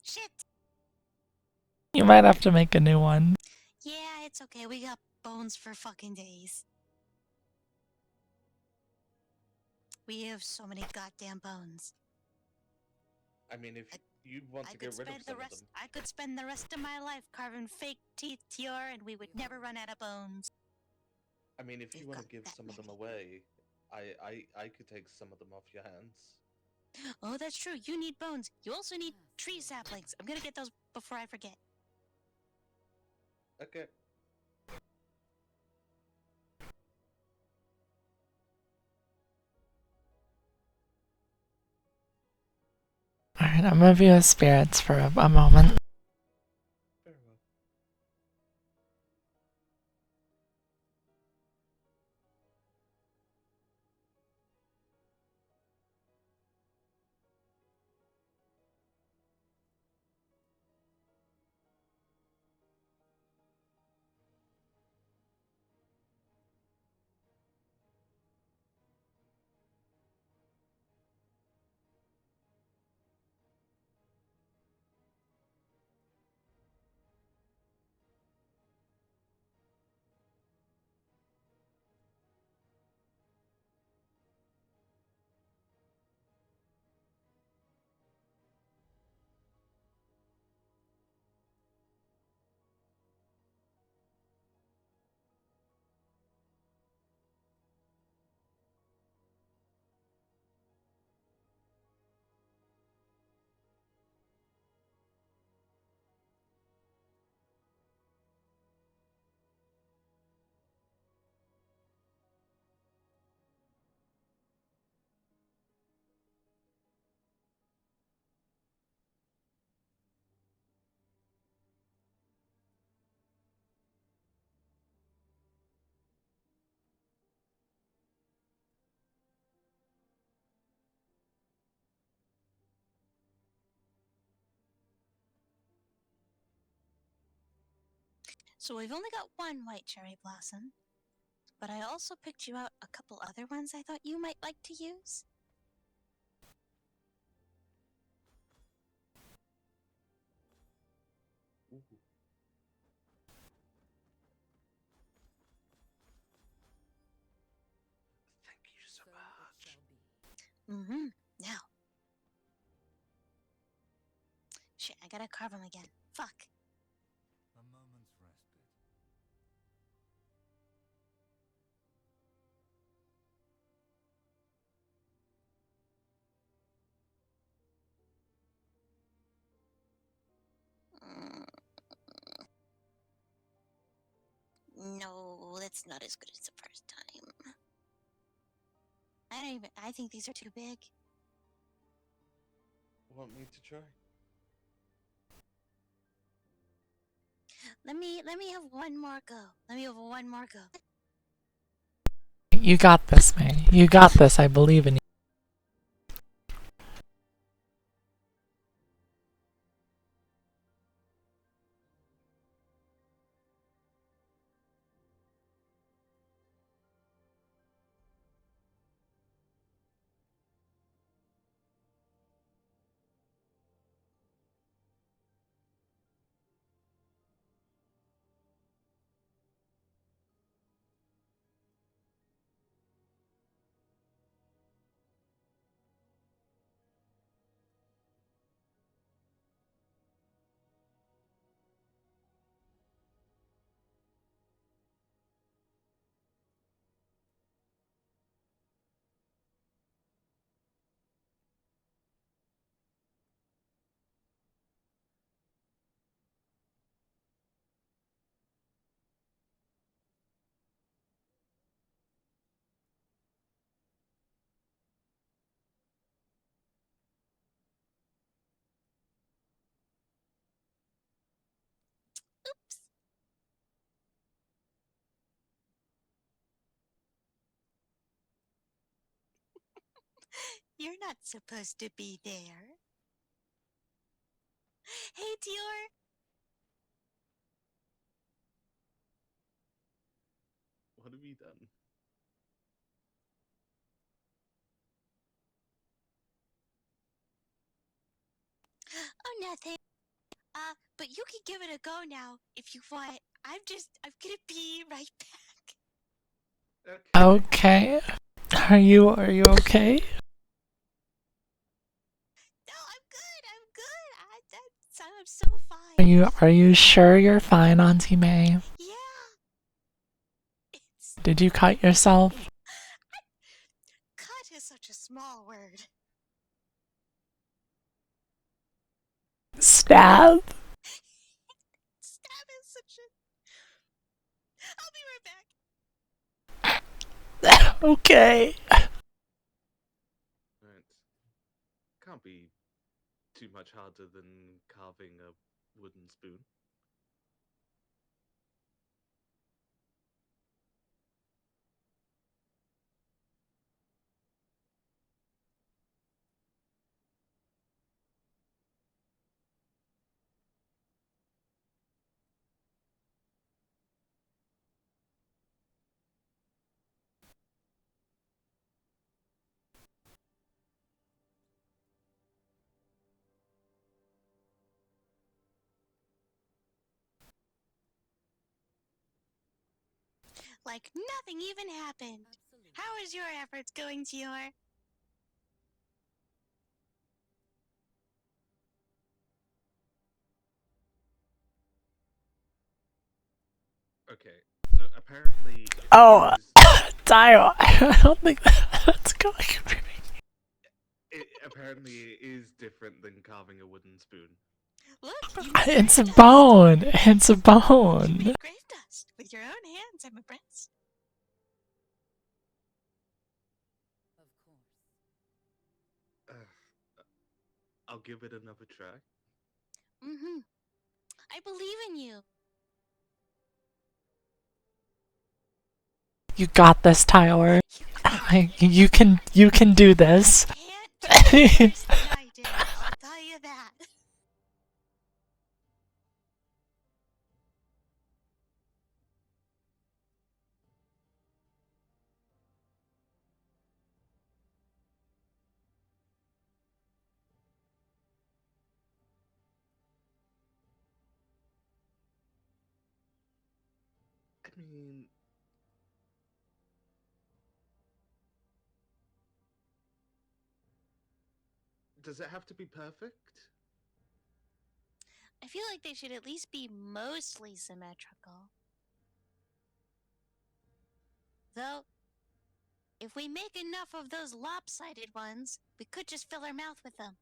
Speaker 2: Shit.
Speaker 1: You might have to make a new one.
Speaker 2: Yeah, it's okay. We got bones for fucking days. We have so many goddamn bones.
Speaker 3: I mean, if you want to get rid of some of them,
Speaker 2: I could spend the rest of my life carving fake teeth to your, and we would never run out of bones.
Speaker 3: I mean, if
Speaker 2: We've
Speaker 3: you want to
Speaker 2: got
Speaker 3: give
Speaker 2: that
Speaker 3: some of them
Speaker 2: many.
Speaker 3: away, I could take some of them off your hands.
Speaker 2: Oh, that's true. You need bones. You also need
Speaker 4: Ah,
Speaker 2: tree
Speaker 4: so
Speaker 2: saplings. I'm gonna get those before I forget.
Speaker 3: Okay.
Speaker 1: Alright, I'm gonna view his spirits for a moment.
Speaker 3: Very well.
Speaker 2: So we've only got one white cherry blossom, but I also picked you out a couple other ones I thought you might like to use.
Speaker 3: Ooh. Thank you so
Speaker 4: So it
Speaker 3: much.
Speaker 4: shall be.
Speaker 2: Now. Shit, I gotta carve them again. Fuck.
Speaker 5: A moment's respite.
Speaker 2: No, that's not as good as the first time. I think these are too big.
Speaker 3: Want me to try?
Speaker 2: Let me have one more go. Let me have one more go.
Speaker 1: You got this, May. You got this. I believe in you.
Speaker 2: Oops. You're not supposed to be there. Hey, Dior.
Speaker 3: What have you done?
Speaker 2: Oh, nothing. But you can give it a go now if you want. I'm gonna be right back.
Speaker 1: Okay. Are you okay?
Speaker 2: No, I'm good. I'm so fine.
Speaker 1: Are you sure you're fine, Auntie May?
Speaker 2: Yeah. It's
Speaker 1: Did you cut yourself?
Speaker 2: cut is such a small word.
Speaker 1: Stab?
Speaker 2: Stab is such a. I'll be right back.
Speaker 1: Okay.
Speaker 3: Right. Can't be too much harder than carving a wooden spoon.
Speaker 2: Like nothing even happened.
Speaker 4: Absolutely.
Speaker 2: How is your efforts going, Tior?
Speaker 3: Okay, so apparently
Speaker 1: Oh,
Speaker 3: it is
Speaker 1: Dio, I don't think that's going.
Speaker 3: it is different than carving a wooden spoon.
Speaker 2: Look, you made
Speaker 1: It's
Speaker 2: grave
Speaker 1: a
Speaker 2: dust.
Speaker 1: bone. It's a
Speaker 2: You
Speaker 1: bone.
Speaker 2: made grave dust with your own hands, I'm impressed.
Speaker 4: Of course.
Speaker 3: I'll give it another try.
Speaker 2: I believe in you.
Speaker 1: You got this, Tyler. You can do this.
Speaker 2: Can't do it worse than I did. I'll tell you that.
Speaker 3: mean, does it have to be perfect?
Speaker 2: I feel like they should at least be mostly symmetrical. Though, if we make enough of those lopsided ones, we could just fill our mouth with them.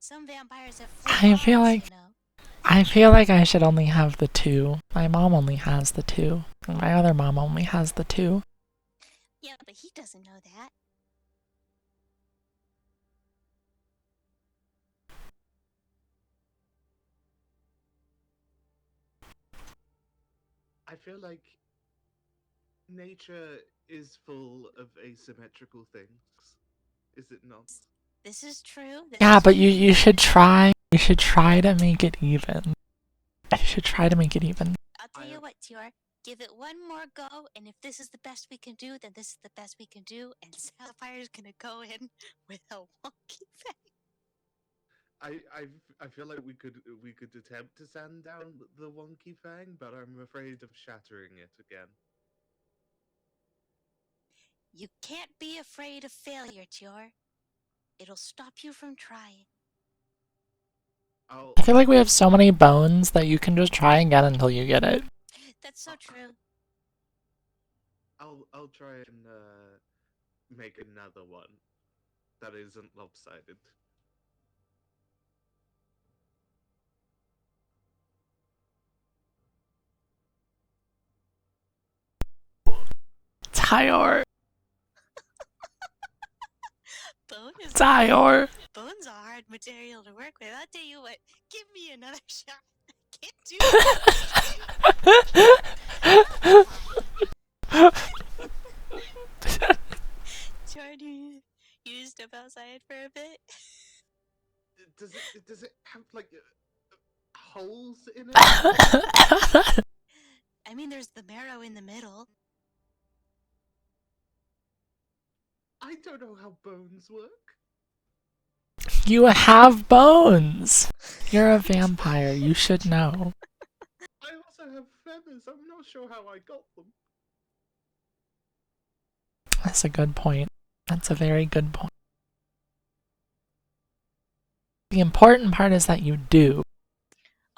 Speaker 2: Some vampires have full
Speaker 1: I feel
Speaker 2: mouths,
Speaker 1: like
Speaker 2: you know.
Speaker 1: I feel like I should only have the two. My mom only has the two. And my other mom only has the two.
Speaker 2: Yeah, but he doesn't know that.
Speaker 3: I feel like nature is full of asymmetrical things, is it not?
Speaker 2: This is true.
Speaker 1: Yeah, but you should try. You should try to make it even. You should try to make it even.
Speaker 2: I'll tell you what, Tior. Give it one more go, and if this is the best we can do, then this is the best we can do, and Sapphire's gonna go in with a wonky face.
Speaker 3: I feel like we could attempt to sand down the wonky Fang, but I'm afraid of shattering it again.
Speaker 2: You can't be afraid of failure, Tior. It'll stop you from trying.
Speaker 1: I feel like we have so many bones that you can just try again until you get it.
Speaker 2: That's so true.
Speaker 3: I'll try and make another one that isn't lopsided.
Speaker 1: Tior.
Speaker 2: Tior. Bone's a hard material to work with. I'll tell you what. Give me another shot. I can't do it. Jordan, you step outside for a bit?
Speaker 3: Does it have like holes in it?
Speaker 2: I mean, there's the marrow in the middle.
Speaker 3: I don't know how bones work.
Speaker 1: You have bones. You're a vampire. You should know.
Speaker 3: I also have feathers. I'm not sure how I got them.
Speaker 1: That's a good point. That's a very good point. The important part is that you do.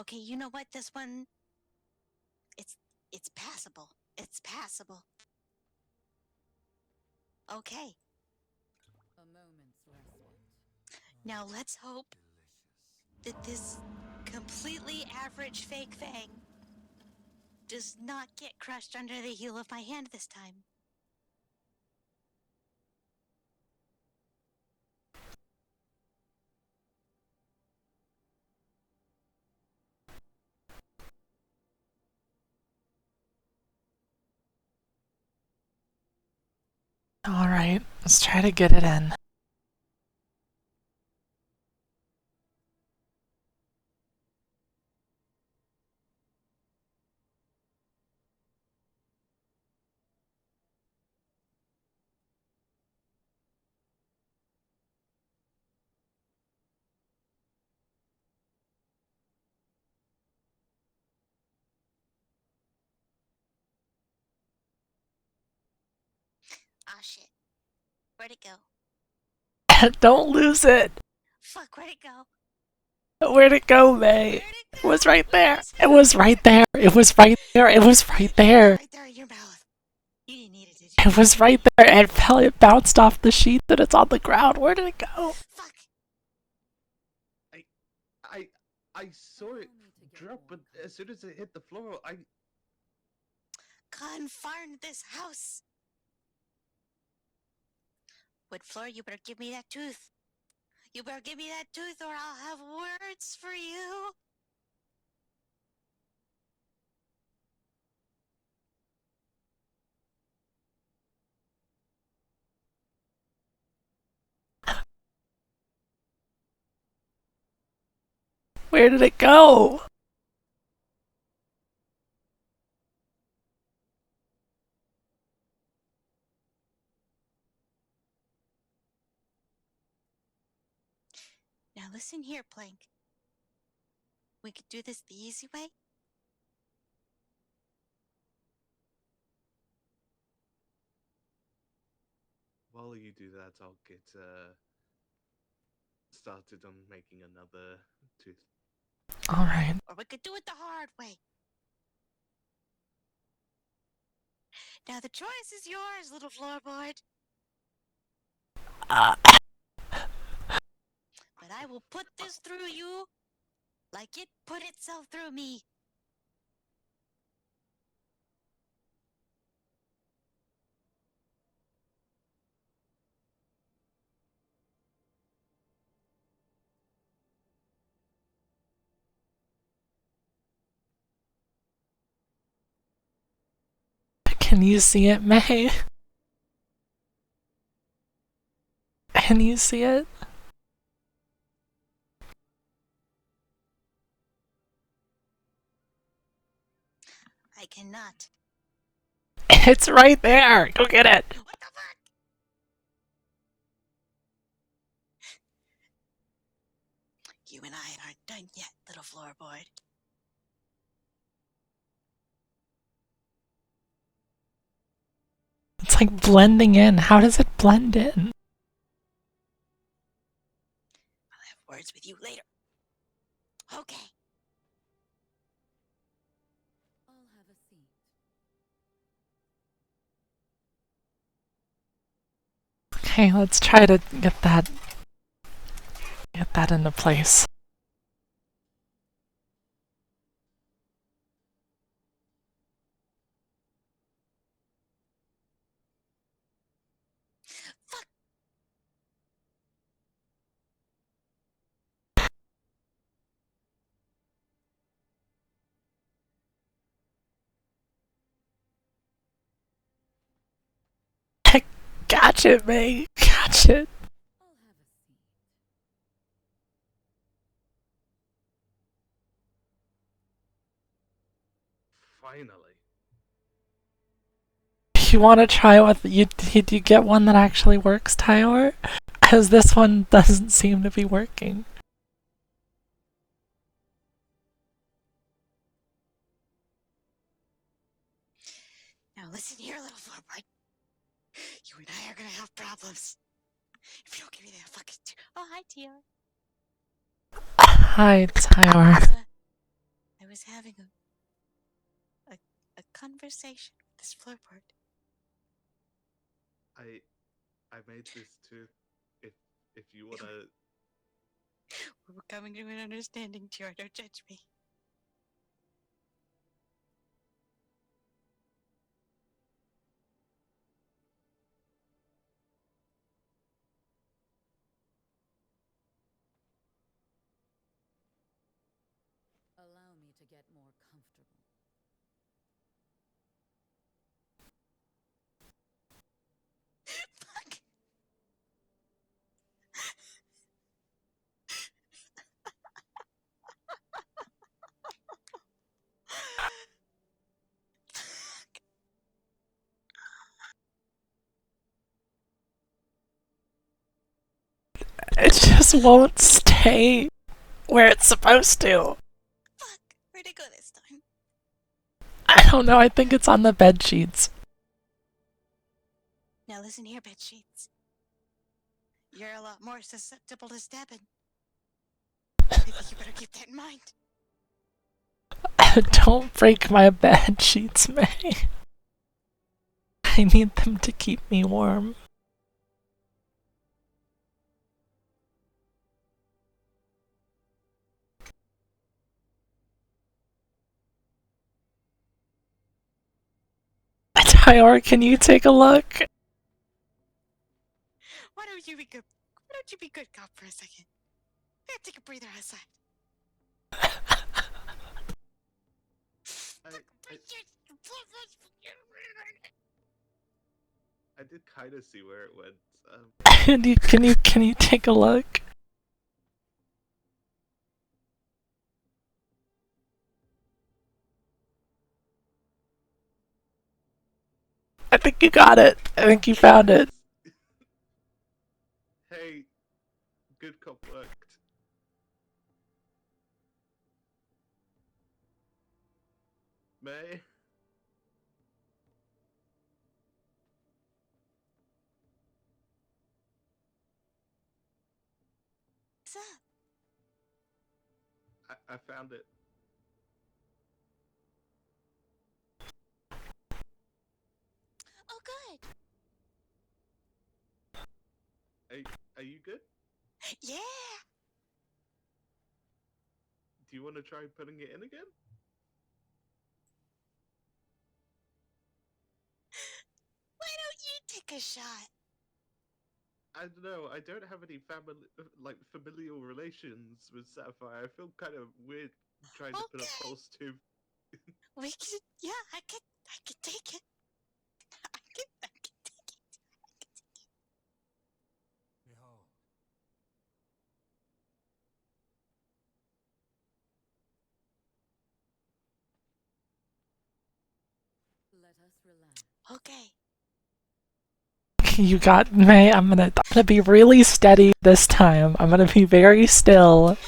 Speaker 2: Okay, you know what? This one, it's passable. It's passable. Okay.
Speaker 4: A moment's respite.
Speaker 2: Now let's hope that this completely average fake Fang does not get crushed under the heel of my hand this time.
Speaker 1: Alright, let's try to get it in.
Speaker 2: Ah, shit. Where'd it go?
Speaker 1: Don't lose it!
Speaker 2: Fuck, where'd it go?
Speaker 1: Where'd it go, May? It was right there! It was right there! It was right there! It was right there!
Speaker 2: Right there in your mouth. You didn't need it, did you?
Speaker 1: It was right there! It fell, it bounced off the sheet and it's on the ground. Where did it go?
Speaker 2: Fuck!
Speaker 3: I saw it drop, but as soon as it hit the floor,
Speaker 2: Confarn this house! Wood floor, you better give me that tooth. You better give me that tooth or I'll have words for you.
Speaker 1: Where did it go?
Speaker 2: Now listen here, Plank. We could do this the easy way.
Speaker 3: while you do that, I'll get started on making another tooth.
Speaker 1: Alright.
Speaker 2: Or we could do it the hard way. Now the choice is yours, little floorboard.
Speaker 1: Uh,
Speaker 2: But I will put this through you like it put itself through me.
Speaker 1: can you see it, May? Can you see it?
Speaker 2: I cannot.
Speaker 1: It's right there! Go get it!
Speaker 2: What the fuck? You and I aren't done yet, little floorboard.
Speaker 1: It's like blending in. How does it blend in?
Speaker 2: I'll have words with you later. Okay.
Speaker 4: I'll have a seat.
Speaker 1: Okay, let's try to get that into place.
Speaker 2: Fuck.
Speaker 1: Catch it, May. Catch it.
Speaker 4: I'll have a seat.
Speaker 3: Finally.
Speaker 1: You want to try with you get one that actually works, Tyor? Because this one doesn't seem to be working.
Speaker 2: Now listen here, little floorboard. You and I are gonna have problems. If you don't give me that fucking... Oh, hi, TR.
Speaker 1: Hi, Tyor.
Speaker 2: I was having a conversation with this floorboard.
Speaker 3: I made this tooth. If you wanna,
Speaker 2: We're coming to an understanding, TR. Don't judge me.
Speaker 4: Allow me to get more comfortable.
Speaker 2: Fuck.
Speaker 1: It just won't stay where it's supposed to.
Speaker 2: Fuck. Where'd it go this time?
Speaker 1: I don't know. I think it's on the bed sheets.
Speaker 2: Now listen here, bed sheets. You're a lot more susceptible to stabbing. I think you better keep that in mind.
Speaker 1: Don't break my bed sheets, May. I need them to keep me warm. Tyor, can you take a look?
Speaker 2: Why don't you be good? Why don't you be good cop for a second? I gotta take a breather outside.
Speaker 3: I did kind of see where it went.
Speaker 1: Can you take a look? I think you got it. I think you found it.
Speaker 3: Hey, good cop worked. May?
Speaker 2: up?
Speaker 3: I found it.
Speaker 2: Oh, good.
Speaker 3: Are you good?
Speaker 2: Yeah.
Speaker 3: Do you want to try putting it in again?
Speaker 2: Why don't you take a shot?
Speaker 3: I don't know. I don't have any familial relations with Sapphire. I feel kind of weird trying to put a
Speaker 2: Okay.
Speaker 3: false tooth.
Speaker 2: We could, yeah, I could take it. I could take it.
Speaker 5: Behold.
Speaker 4: Let us relax.
Speaker 2: Okay.
Speaker 1: You got me. I'm gonna be really steady this time. I'm gonna be very still.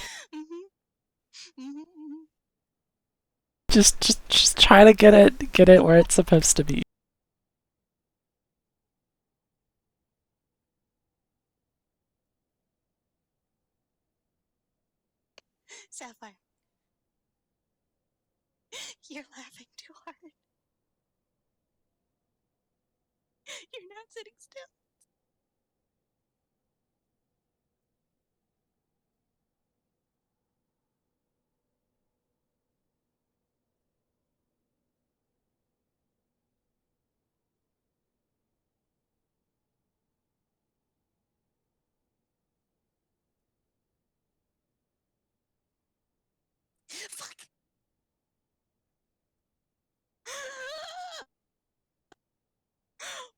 Speaker 1: Just try to get it where it's supposed to be.
Speaker 2: Sapphire. You're laughing too hard. You're not sitting still. Fuck.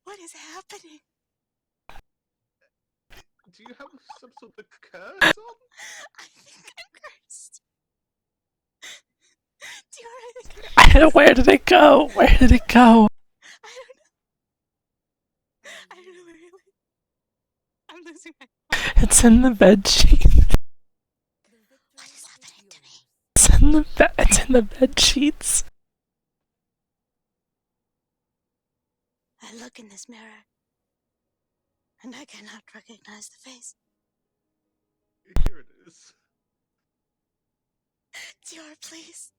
Speaker 2: What is happening?
Speaker 3: Do you have some sort of curse on?
Speaker 2: I think I'm cursed.
Speaker 1: Where did it go? Where did it go?
Speaker 2: I don't know. I don't know where it went. I'm losing my.
Speaker 1: It's in the bed sheet.
Speaker 4: The victory
Speaker 2: What is happening to me?
Speaker 4: yours.
Speaker 1: It's in the bed sheets.
Speaker 2: I look in this mirror, and I cannot recognize the face.
Speaker 3: Here it is.
Speaker 2: Dior, please.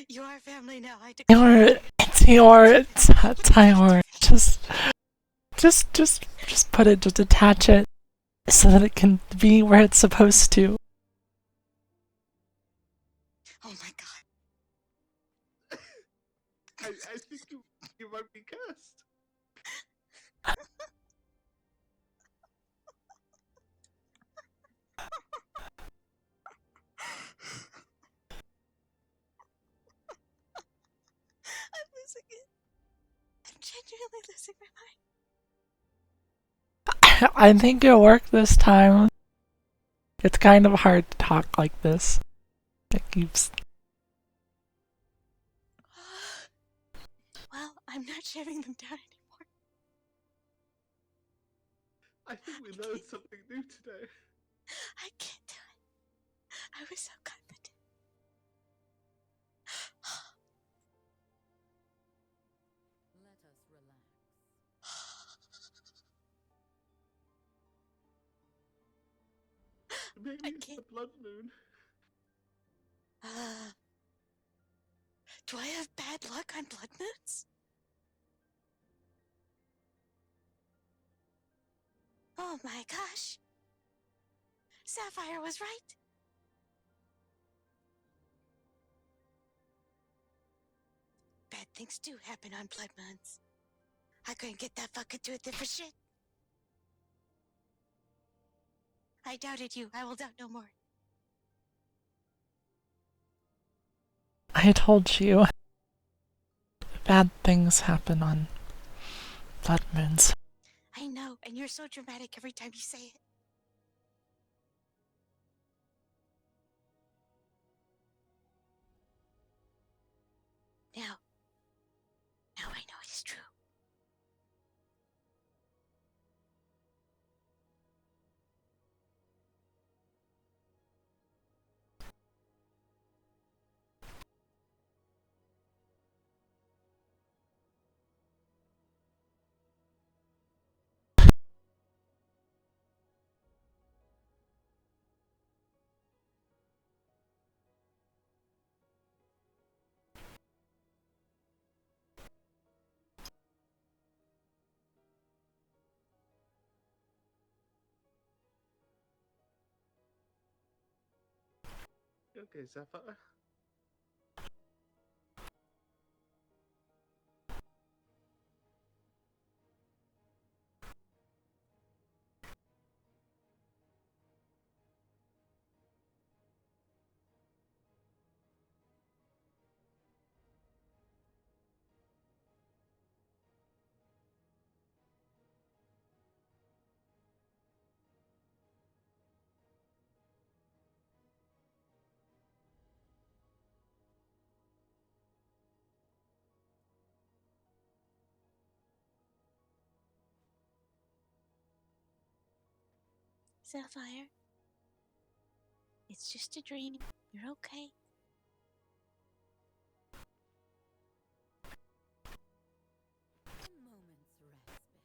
Speaker 2: You are family now. I declare.
Speaker 1: Tior. Just put it, just attach it so that it can be where it's supposed to.
Speaker 2: Oh my god.
Speaker 3: I think you might be cursed.
Speaker 2: I'm losing it. I'm genuinely losing my mind.
Speaker 1: I think it worked this time. It's kind of hard to talk like this. It keeps.
Speaker 2: Well, I'm not shaving them down anymore.
Speaker 3: I think we learned something new today.
Speaker 2: I can't do it. I was so confident.
Speaker 4: Let us relax.
Speaker 3: Maybe it's the blood moon.
Speaker 2: Do I have bad luck on blood moons? Oh my gosh. Sapphire was right. Bad things do happen on blood moons. I couldn't get that fucker to it for shit. I doubted you. I will doubt no more.
Speaker 1: I told you. Bad things happen on blood moons.
Speaker 2: I know, and you're so dramatic every time you say it. Now I know it is true.
Speaker 3: Okay, Sapphire.
Speaker 2: Sapphire, it's just a dream. You're okay.
Speaker 4: A moment's respite.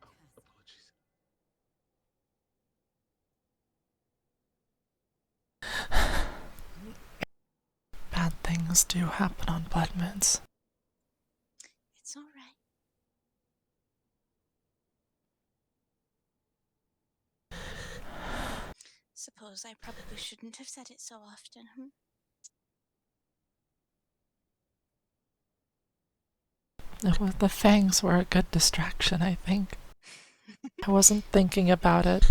Speaker 3: Oh, apologies.
Speaker 1: Bad things do happen on blood moons.
Speaker 2: It's all right. Suppose I probably shouldn't have said it so often,
Speaker 1: The fangs were a good distraction, I think. I wasn't thinking about it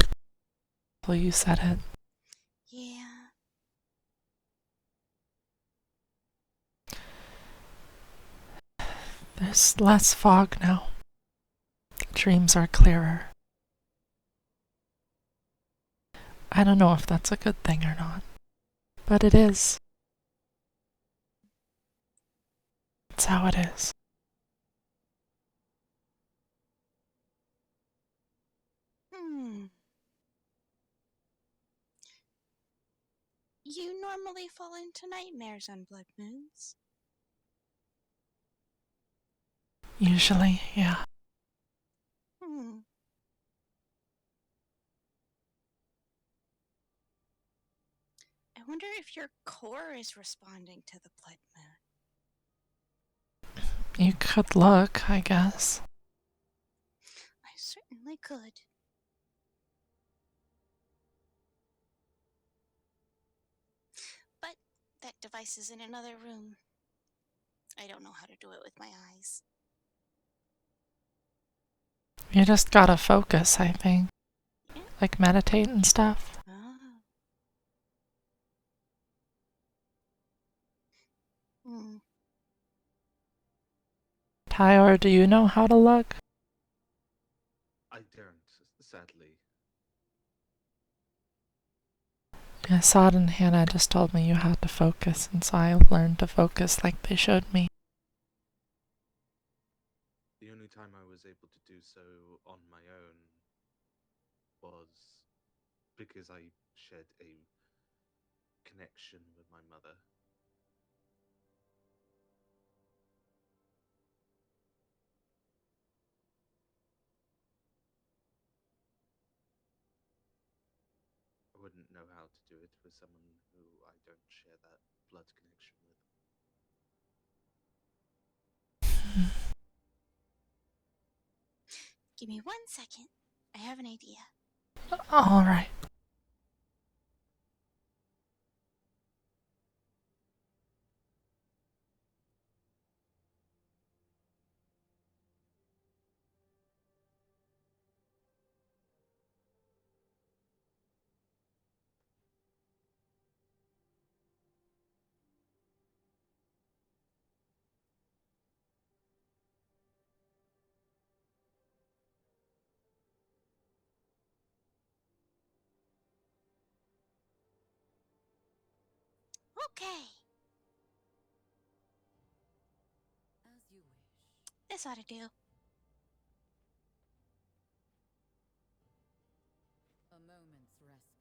Speaker 1: until you said it.
Speaker 2: Yeah.
Speaker 1: There's less fog now. Dreams are clearer. I don't know if that's a good thing or not, but it is. It's how it is.
Speaker 2: You normally fall into nightmares on blood moons.
Speaker 1: Usually, yeah.
Speaker 2: Hmm. I wonder if your core is responding to the blood moon.
Speaker 1: You could look, I guess.
Speaker 2: I certainly could. But that device is in another room. I don't know how to do it with my eyes.
Speaker 1: You just gotta focus, I think.
Speaker 2: Yeah.
Speaker 1: Like meditate and stuff.
Speaker 2: Ah. Hmm.
Speaker 1: Tyler, do you know how to look?
Speaker 3: I don't, sadly.
Speaker 1: I saw it, and Hannah just told me you had to focus, and so I learned to focus like they showed me.
Speaker 3: The only time I was able to do so on my own was because I shared a connection with my mother. I wouldn't know how to do it with someone who I don't share that blood connection with.
Speaker 2: Give me 1 second. I have an idea.
Speaker 1: Alright.
Speaker 2: Okay,
Speaker 4: As you wish.
Speaker 2: this ought to do.
Speaker 4: A moment's respite.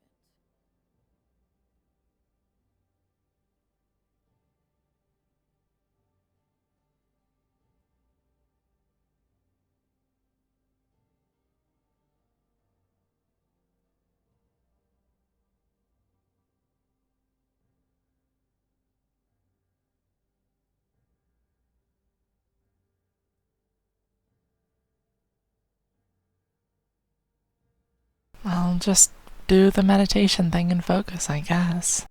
Speaker 1: I'll just do the meditation thing and focus, I guess.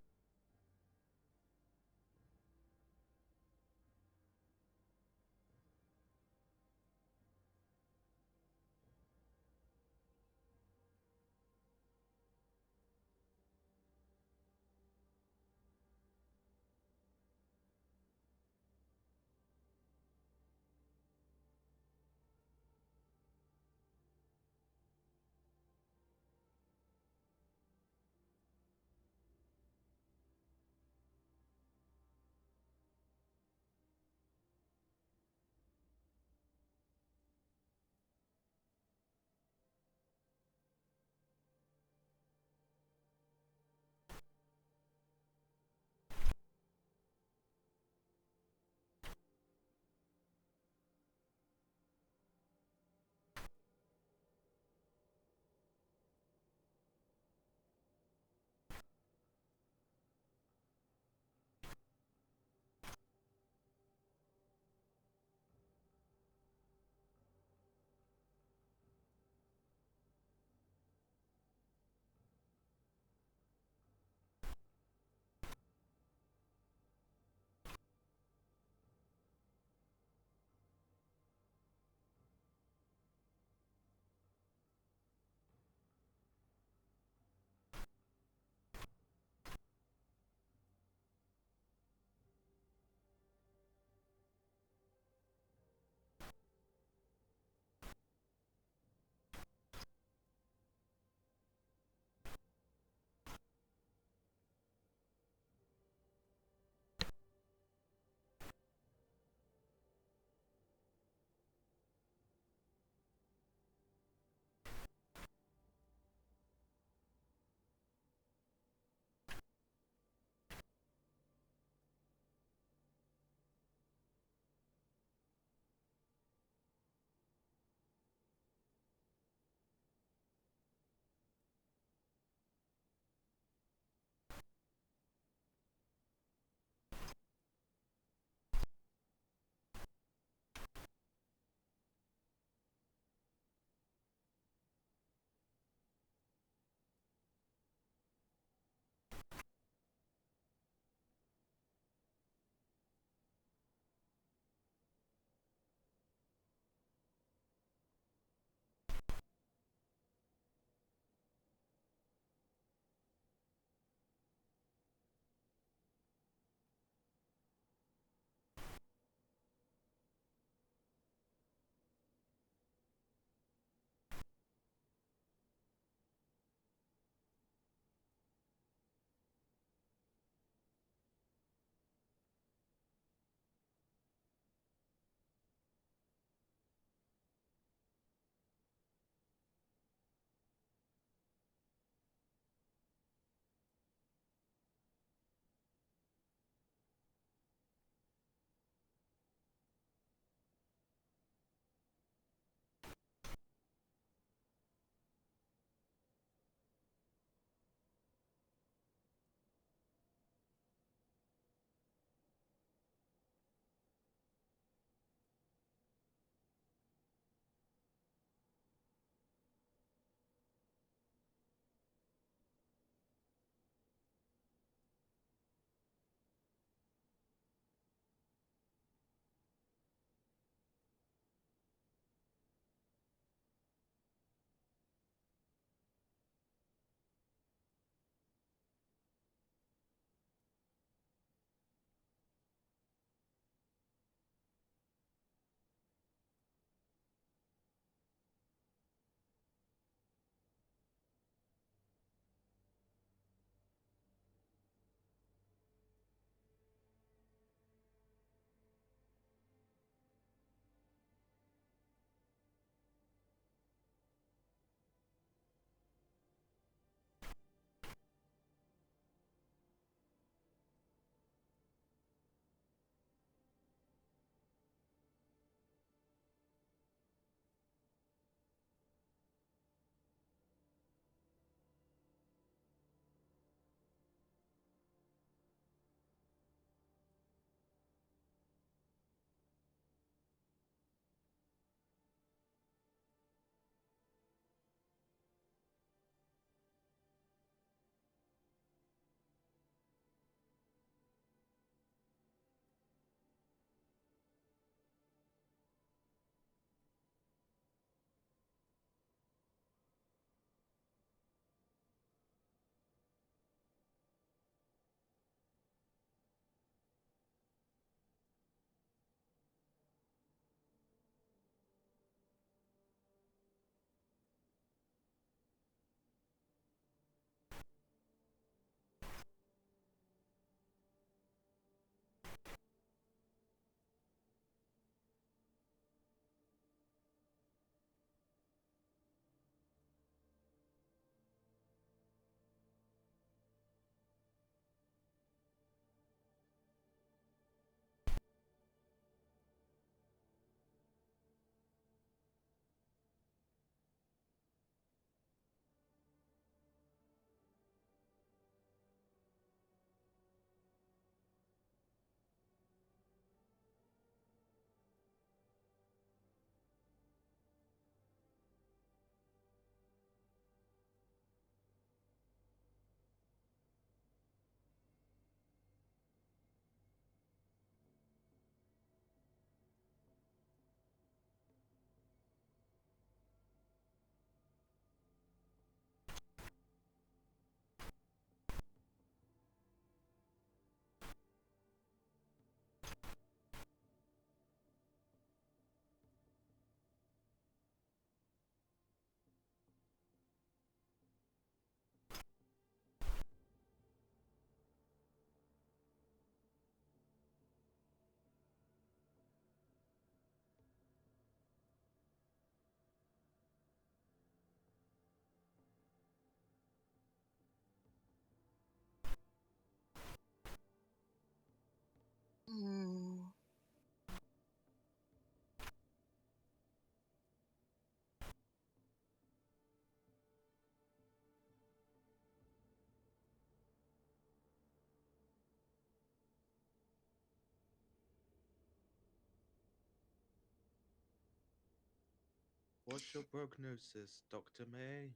Speaker 3: What's your prognosis, Dr. May?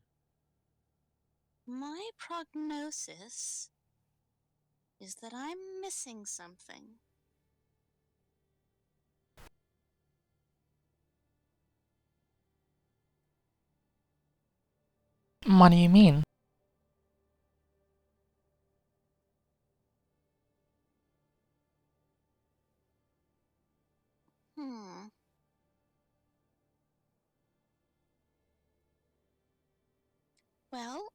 Speaker 2: My prognosis is that I'm missing something.
Speaker 1: What do you mean?
Speaker 2: Hmm. Well,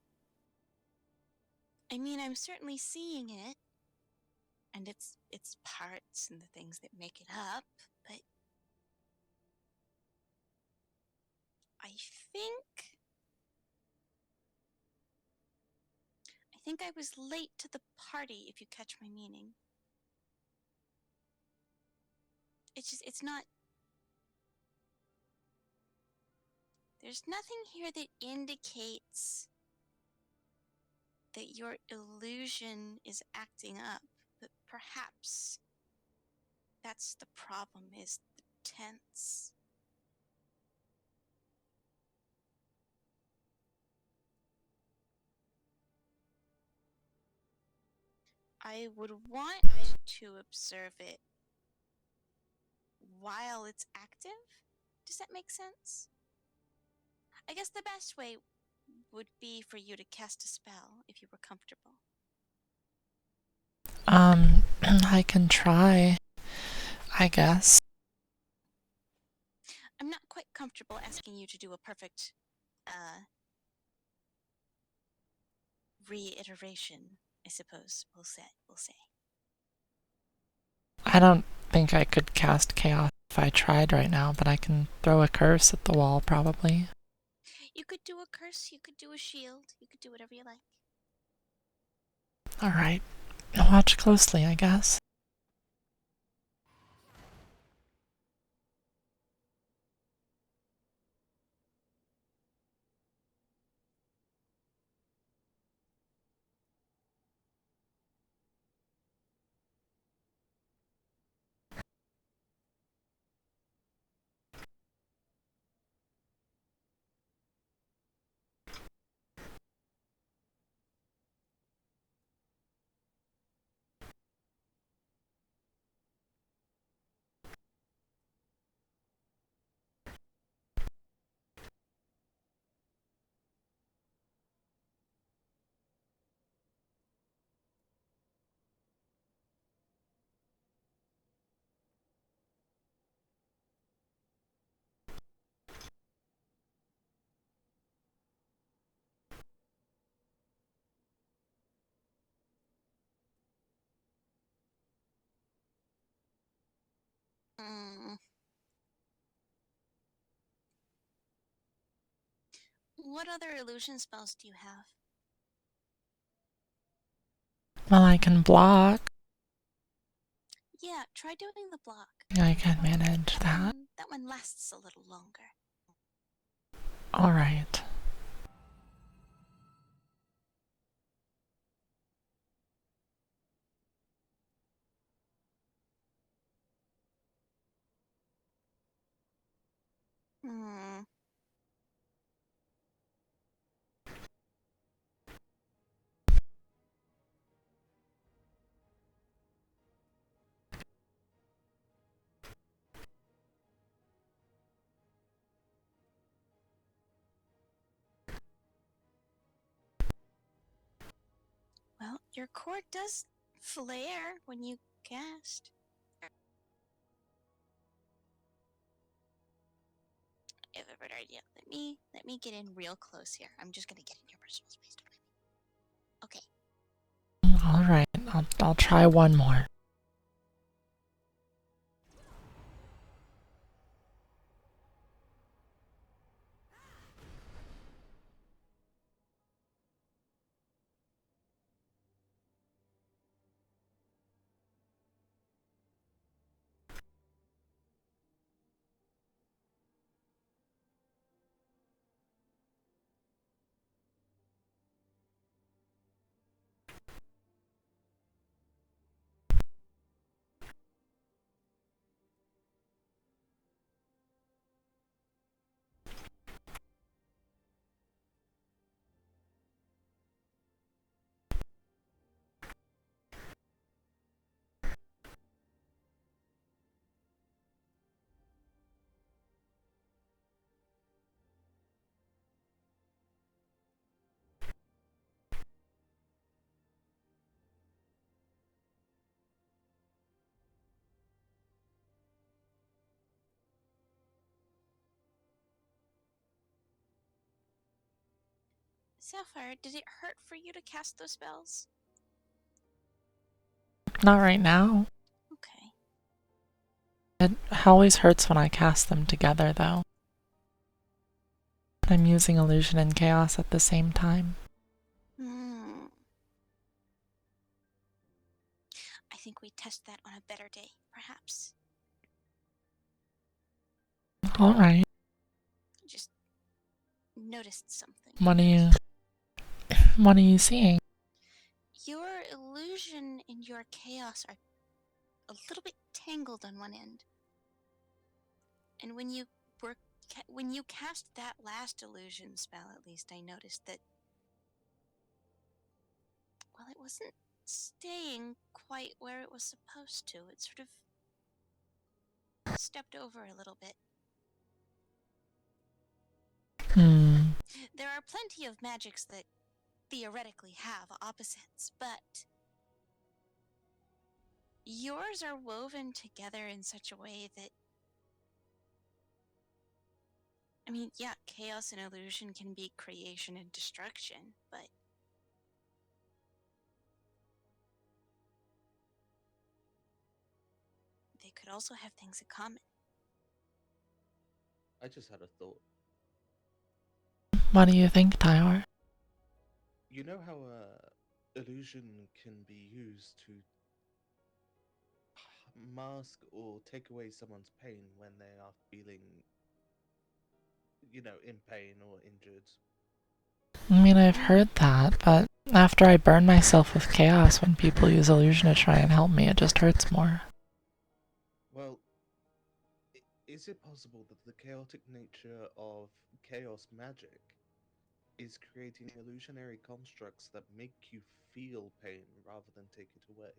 Speaker 2: I mean, I'm certainly seeing it, and its parts and the things that make it up, but I think I think I was late to the party, if you catch my meaning. It's not. There's nothing here that indicates that your illusion is acting up, but perhaps that's the problem, is the tense. I would want to observe it while it's active. Does that make sense? I guess the best way would be for you to cast a spell if you were comfortable.
Speaker 1: I can try, I guess.
Speaker 2: I'm not quite comfortable asking you to do a perfect reiteration, I suppose we'll say.
Speaker 1: I don't think I could cast chaos if I tried right now, but I can throw a curse at the wall probably.
Speaker 2: You could do a curse, you could do a shield, you could do whatever you like.
Speaker 1: Alright. Watch closely, I guess.
Speaker 2: Mm. What other illusion spells do you have?
Speaker 1: Well, I can block.
Speaker 2: Yeah, try doing the block.
Speaker 1: I can manage that.
Speaker 2: That one lasts a little longer.
Speaker 1: Alright.
Speaker 2: Hmm. Well, your cord does flare when you cast. I have a better idea. Let me get in real close here. I'm just gonna get in your personal space. Okay.
Speaker 1: Alright, I'll try one more.
Speaker 2: Sapphire, did it hurt for you to cast those spells?
Speaker 1: Not right now.
Speaker 2: Okay.
Speaker 1: It always hurts when I cast them together, though. I'm using illusion and chaos at the same time.
Speaker 2: I think we test that on a better day, perhaps.
Speaker 1: Alright.
Speaker 2: I just noticed something.
Speaker 1: What are you seeing?
Speaker 2: Your illusion and your chaos are a little bit tangled on one end. And when you cast that last illusion spell, at least I noticed that, well, it wasn't staying quite where it was supposed to. It sort of stepped over a little bit. There are plenty of magics that theoretically have opposites, but yours are woven together in such a way that, I mean, yeah, chaos and illusion can be creation and destruction, but they could also have things in common.
Speaker 3: I just had a thought.
Speaker 1: What do you think, Tyler?
Speaker 3: You know how illusion can be used to mask or take away someone's pain when they are feeling, in pain or injured?
Speaker 1: I mean, I've heard that, but after I burn myself with chaos when people use illusion to try and help me, it just hurts more.
Speaker 3: Well, is it possible that the chaotic nature of chaos magic is creating illusionary constructs that make you feel pain rather than take it away?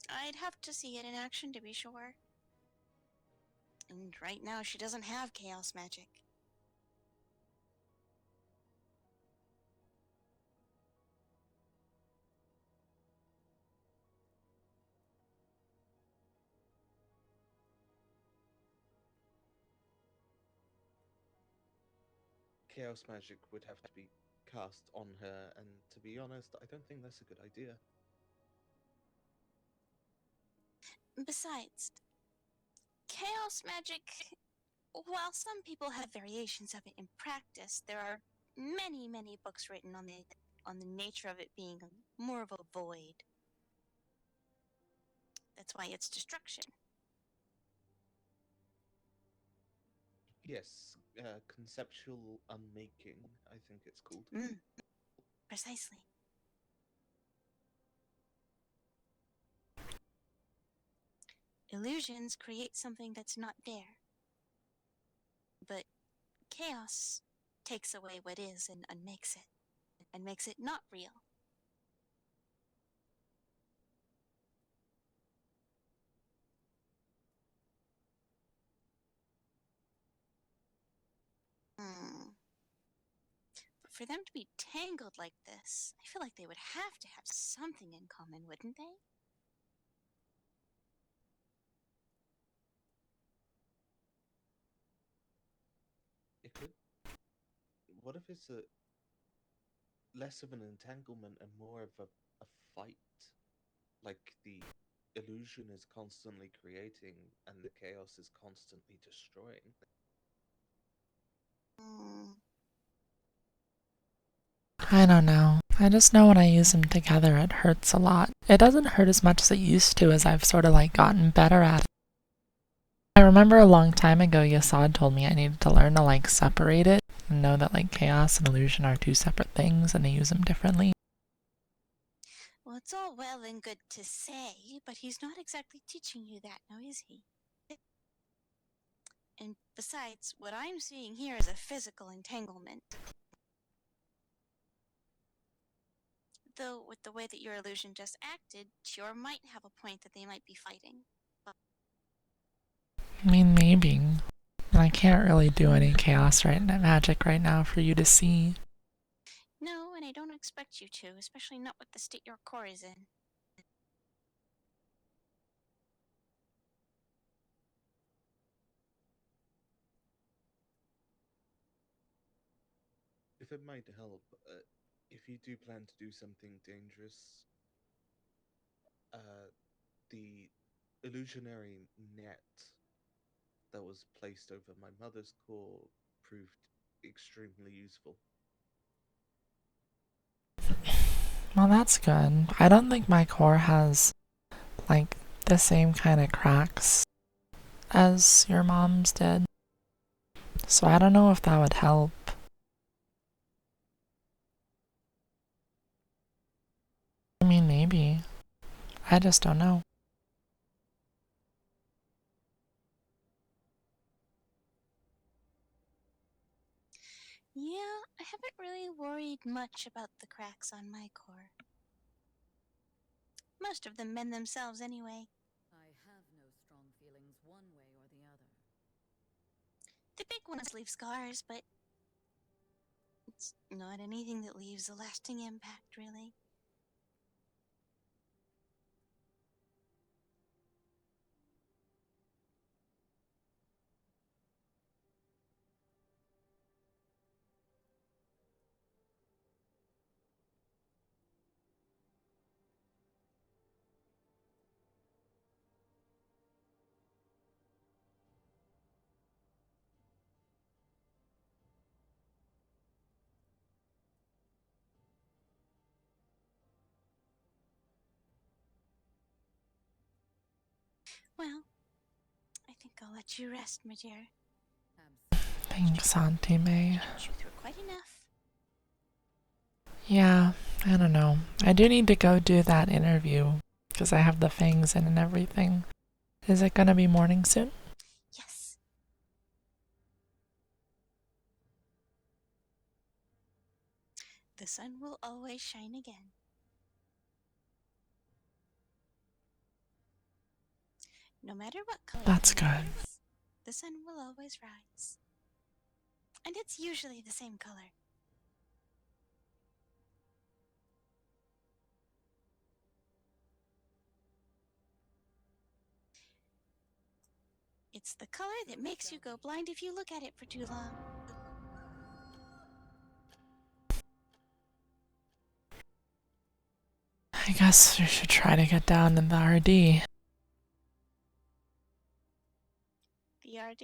Speaker 2: I'd have to see it in action to be sure. And right now, she doesn't have chaos magic.
Speaker 3: Chaos magic would have to be cast on her, and to be honest, I don't think that's a good idea.
Speaker 2: Besides, chaos magic, while some people have variations of it in practice, there are many, many books written on the nature of it being more of a void. That's why it's destruction.
Speaker 3: Yes, conceptual unmaking, I think it's called.
Speaker 2: Precisely. Illusions create something that's not there. But chaos takes away what is and unmakes it, and makes it not real. But for them to be tangled like this, I feel like they would have to have something in common, wouldn't they?
Speaker 3: It could. What if it's less of an entanglement and more of a fight? Like the illusion is constantly creating and the chaos is constantly destroying.
Speaker 1: I don't know. I just know when I use them together, it hurts a lot. It doesn't hurt as much as it used to, as I've sort of gotten better at it. I remember a long time ago, Yasad told me I needed to learn to separate it and know that chaos and illusion are two separate things and to use them differently.
Speaker 2: Well, it's all well and good to say, but he's not exactly teaching you that, now is he? And besides, what I'm seeing here is a physical entanglement. Though, with the way that your illusion just acted, Tior might have a point that they might be fighting.
Speaker 1: I mean, maybe. I can't really do any chaos magic right now for you to see.
Speaker 2: No, and I don't expect you to, especially not with the state your core is in.
Speaker 3: it might help, if you do plan to do something dangerous, uh, the illusionary net that was placed over my mother's core proved extremely useful.
Speaker 1: Well, that's good. I don't think my core has, like, the same kind of cracks as your mom's did. So I don't know if that would help. I mean, maybe. I just don't know.
Speaker 2: Yeah, I haven't really worried much about the cracks on my core. Most of them mend themselves anyway.
Speaker 4: I have no strong feelings one way or the other.
Speaker 2: The big ones leave scars, but it's not anything that leaves a lasting impact, really. Well, I think I'll let you rest, my dear.
Speaker 4: Absolutely.
Speaker 1: Thanks, Auntie May.
Speaker 2: Put you through quite enough.
Speaker 1: Yeah, I don't know. I do need to go do that interview because I have the fangs in and everything. Is it gonna be morning soon?
Speaker 2: Yes. The sun will always shine again. No matter what color
Speaker 1: That's
Speaker 2: the
Speaker 1: good.
Speaker 2: moon is, the sun will always rise. And it's usually the same color. It's the color that makes you go blind if you look at it for too long.
Speaker 1: I guess we should try to get down in the RD.
Speaker 2: The RD?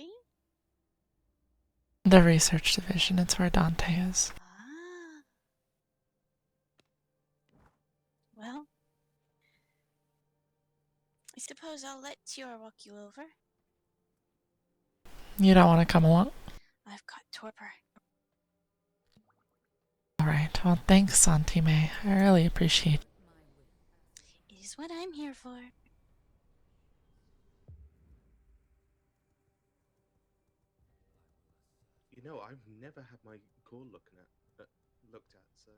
Speaker 1: The research division, it's where Dante is.
Speaker 2: Ah. Well, I suppose I'll let Tior walk you over.
Speaker 1: You don't want to come along?
Speaker 2: I've got torpor.
Speaker 1: Alright, well, thanks, Auntie May. I really appreciate it.
Speaker 4: My will.
Speaker 2: It is what I'm here for.
Speaker 3: You know, I've never had my core looked at, so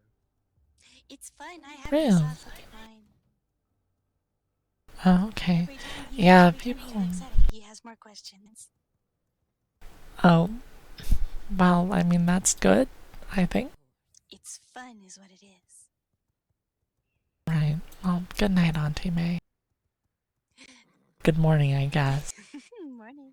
Speaker 2: It's fun. I have
Speaker 1: Really?
Speaker 2: to soft look at mine.
Speaker 1: Oh, okay.
Speaker 2: Every time
Speaker 1: Yeah,
Speaker 2: every time
Speaker 1: people.
Speaker 2: he's excited, he has more questions.
Speaker 1: Oh, well, I mean, that's good, I think.
Speaker 2: It's fun, is what it is.
Speaker 1: Right. Well, good night, Auntie May. Good morning, I guess.
Speaker 2: Morning.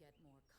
Speaker 4: get more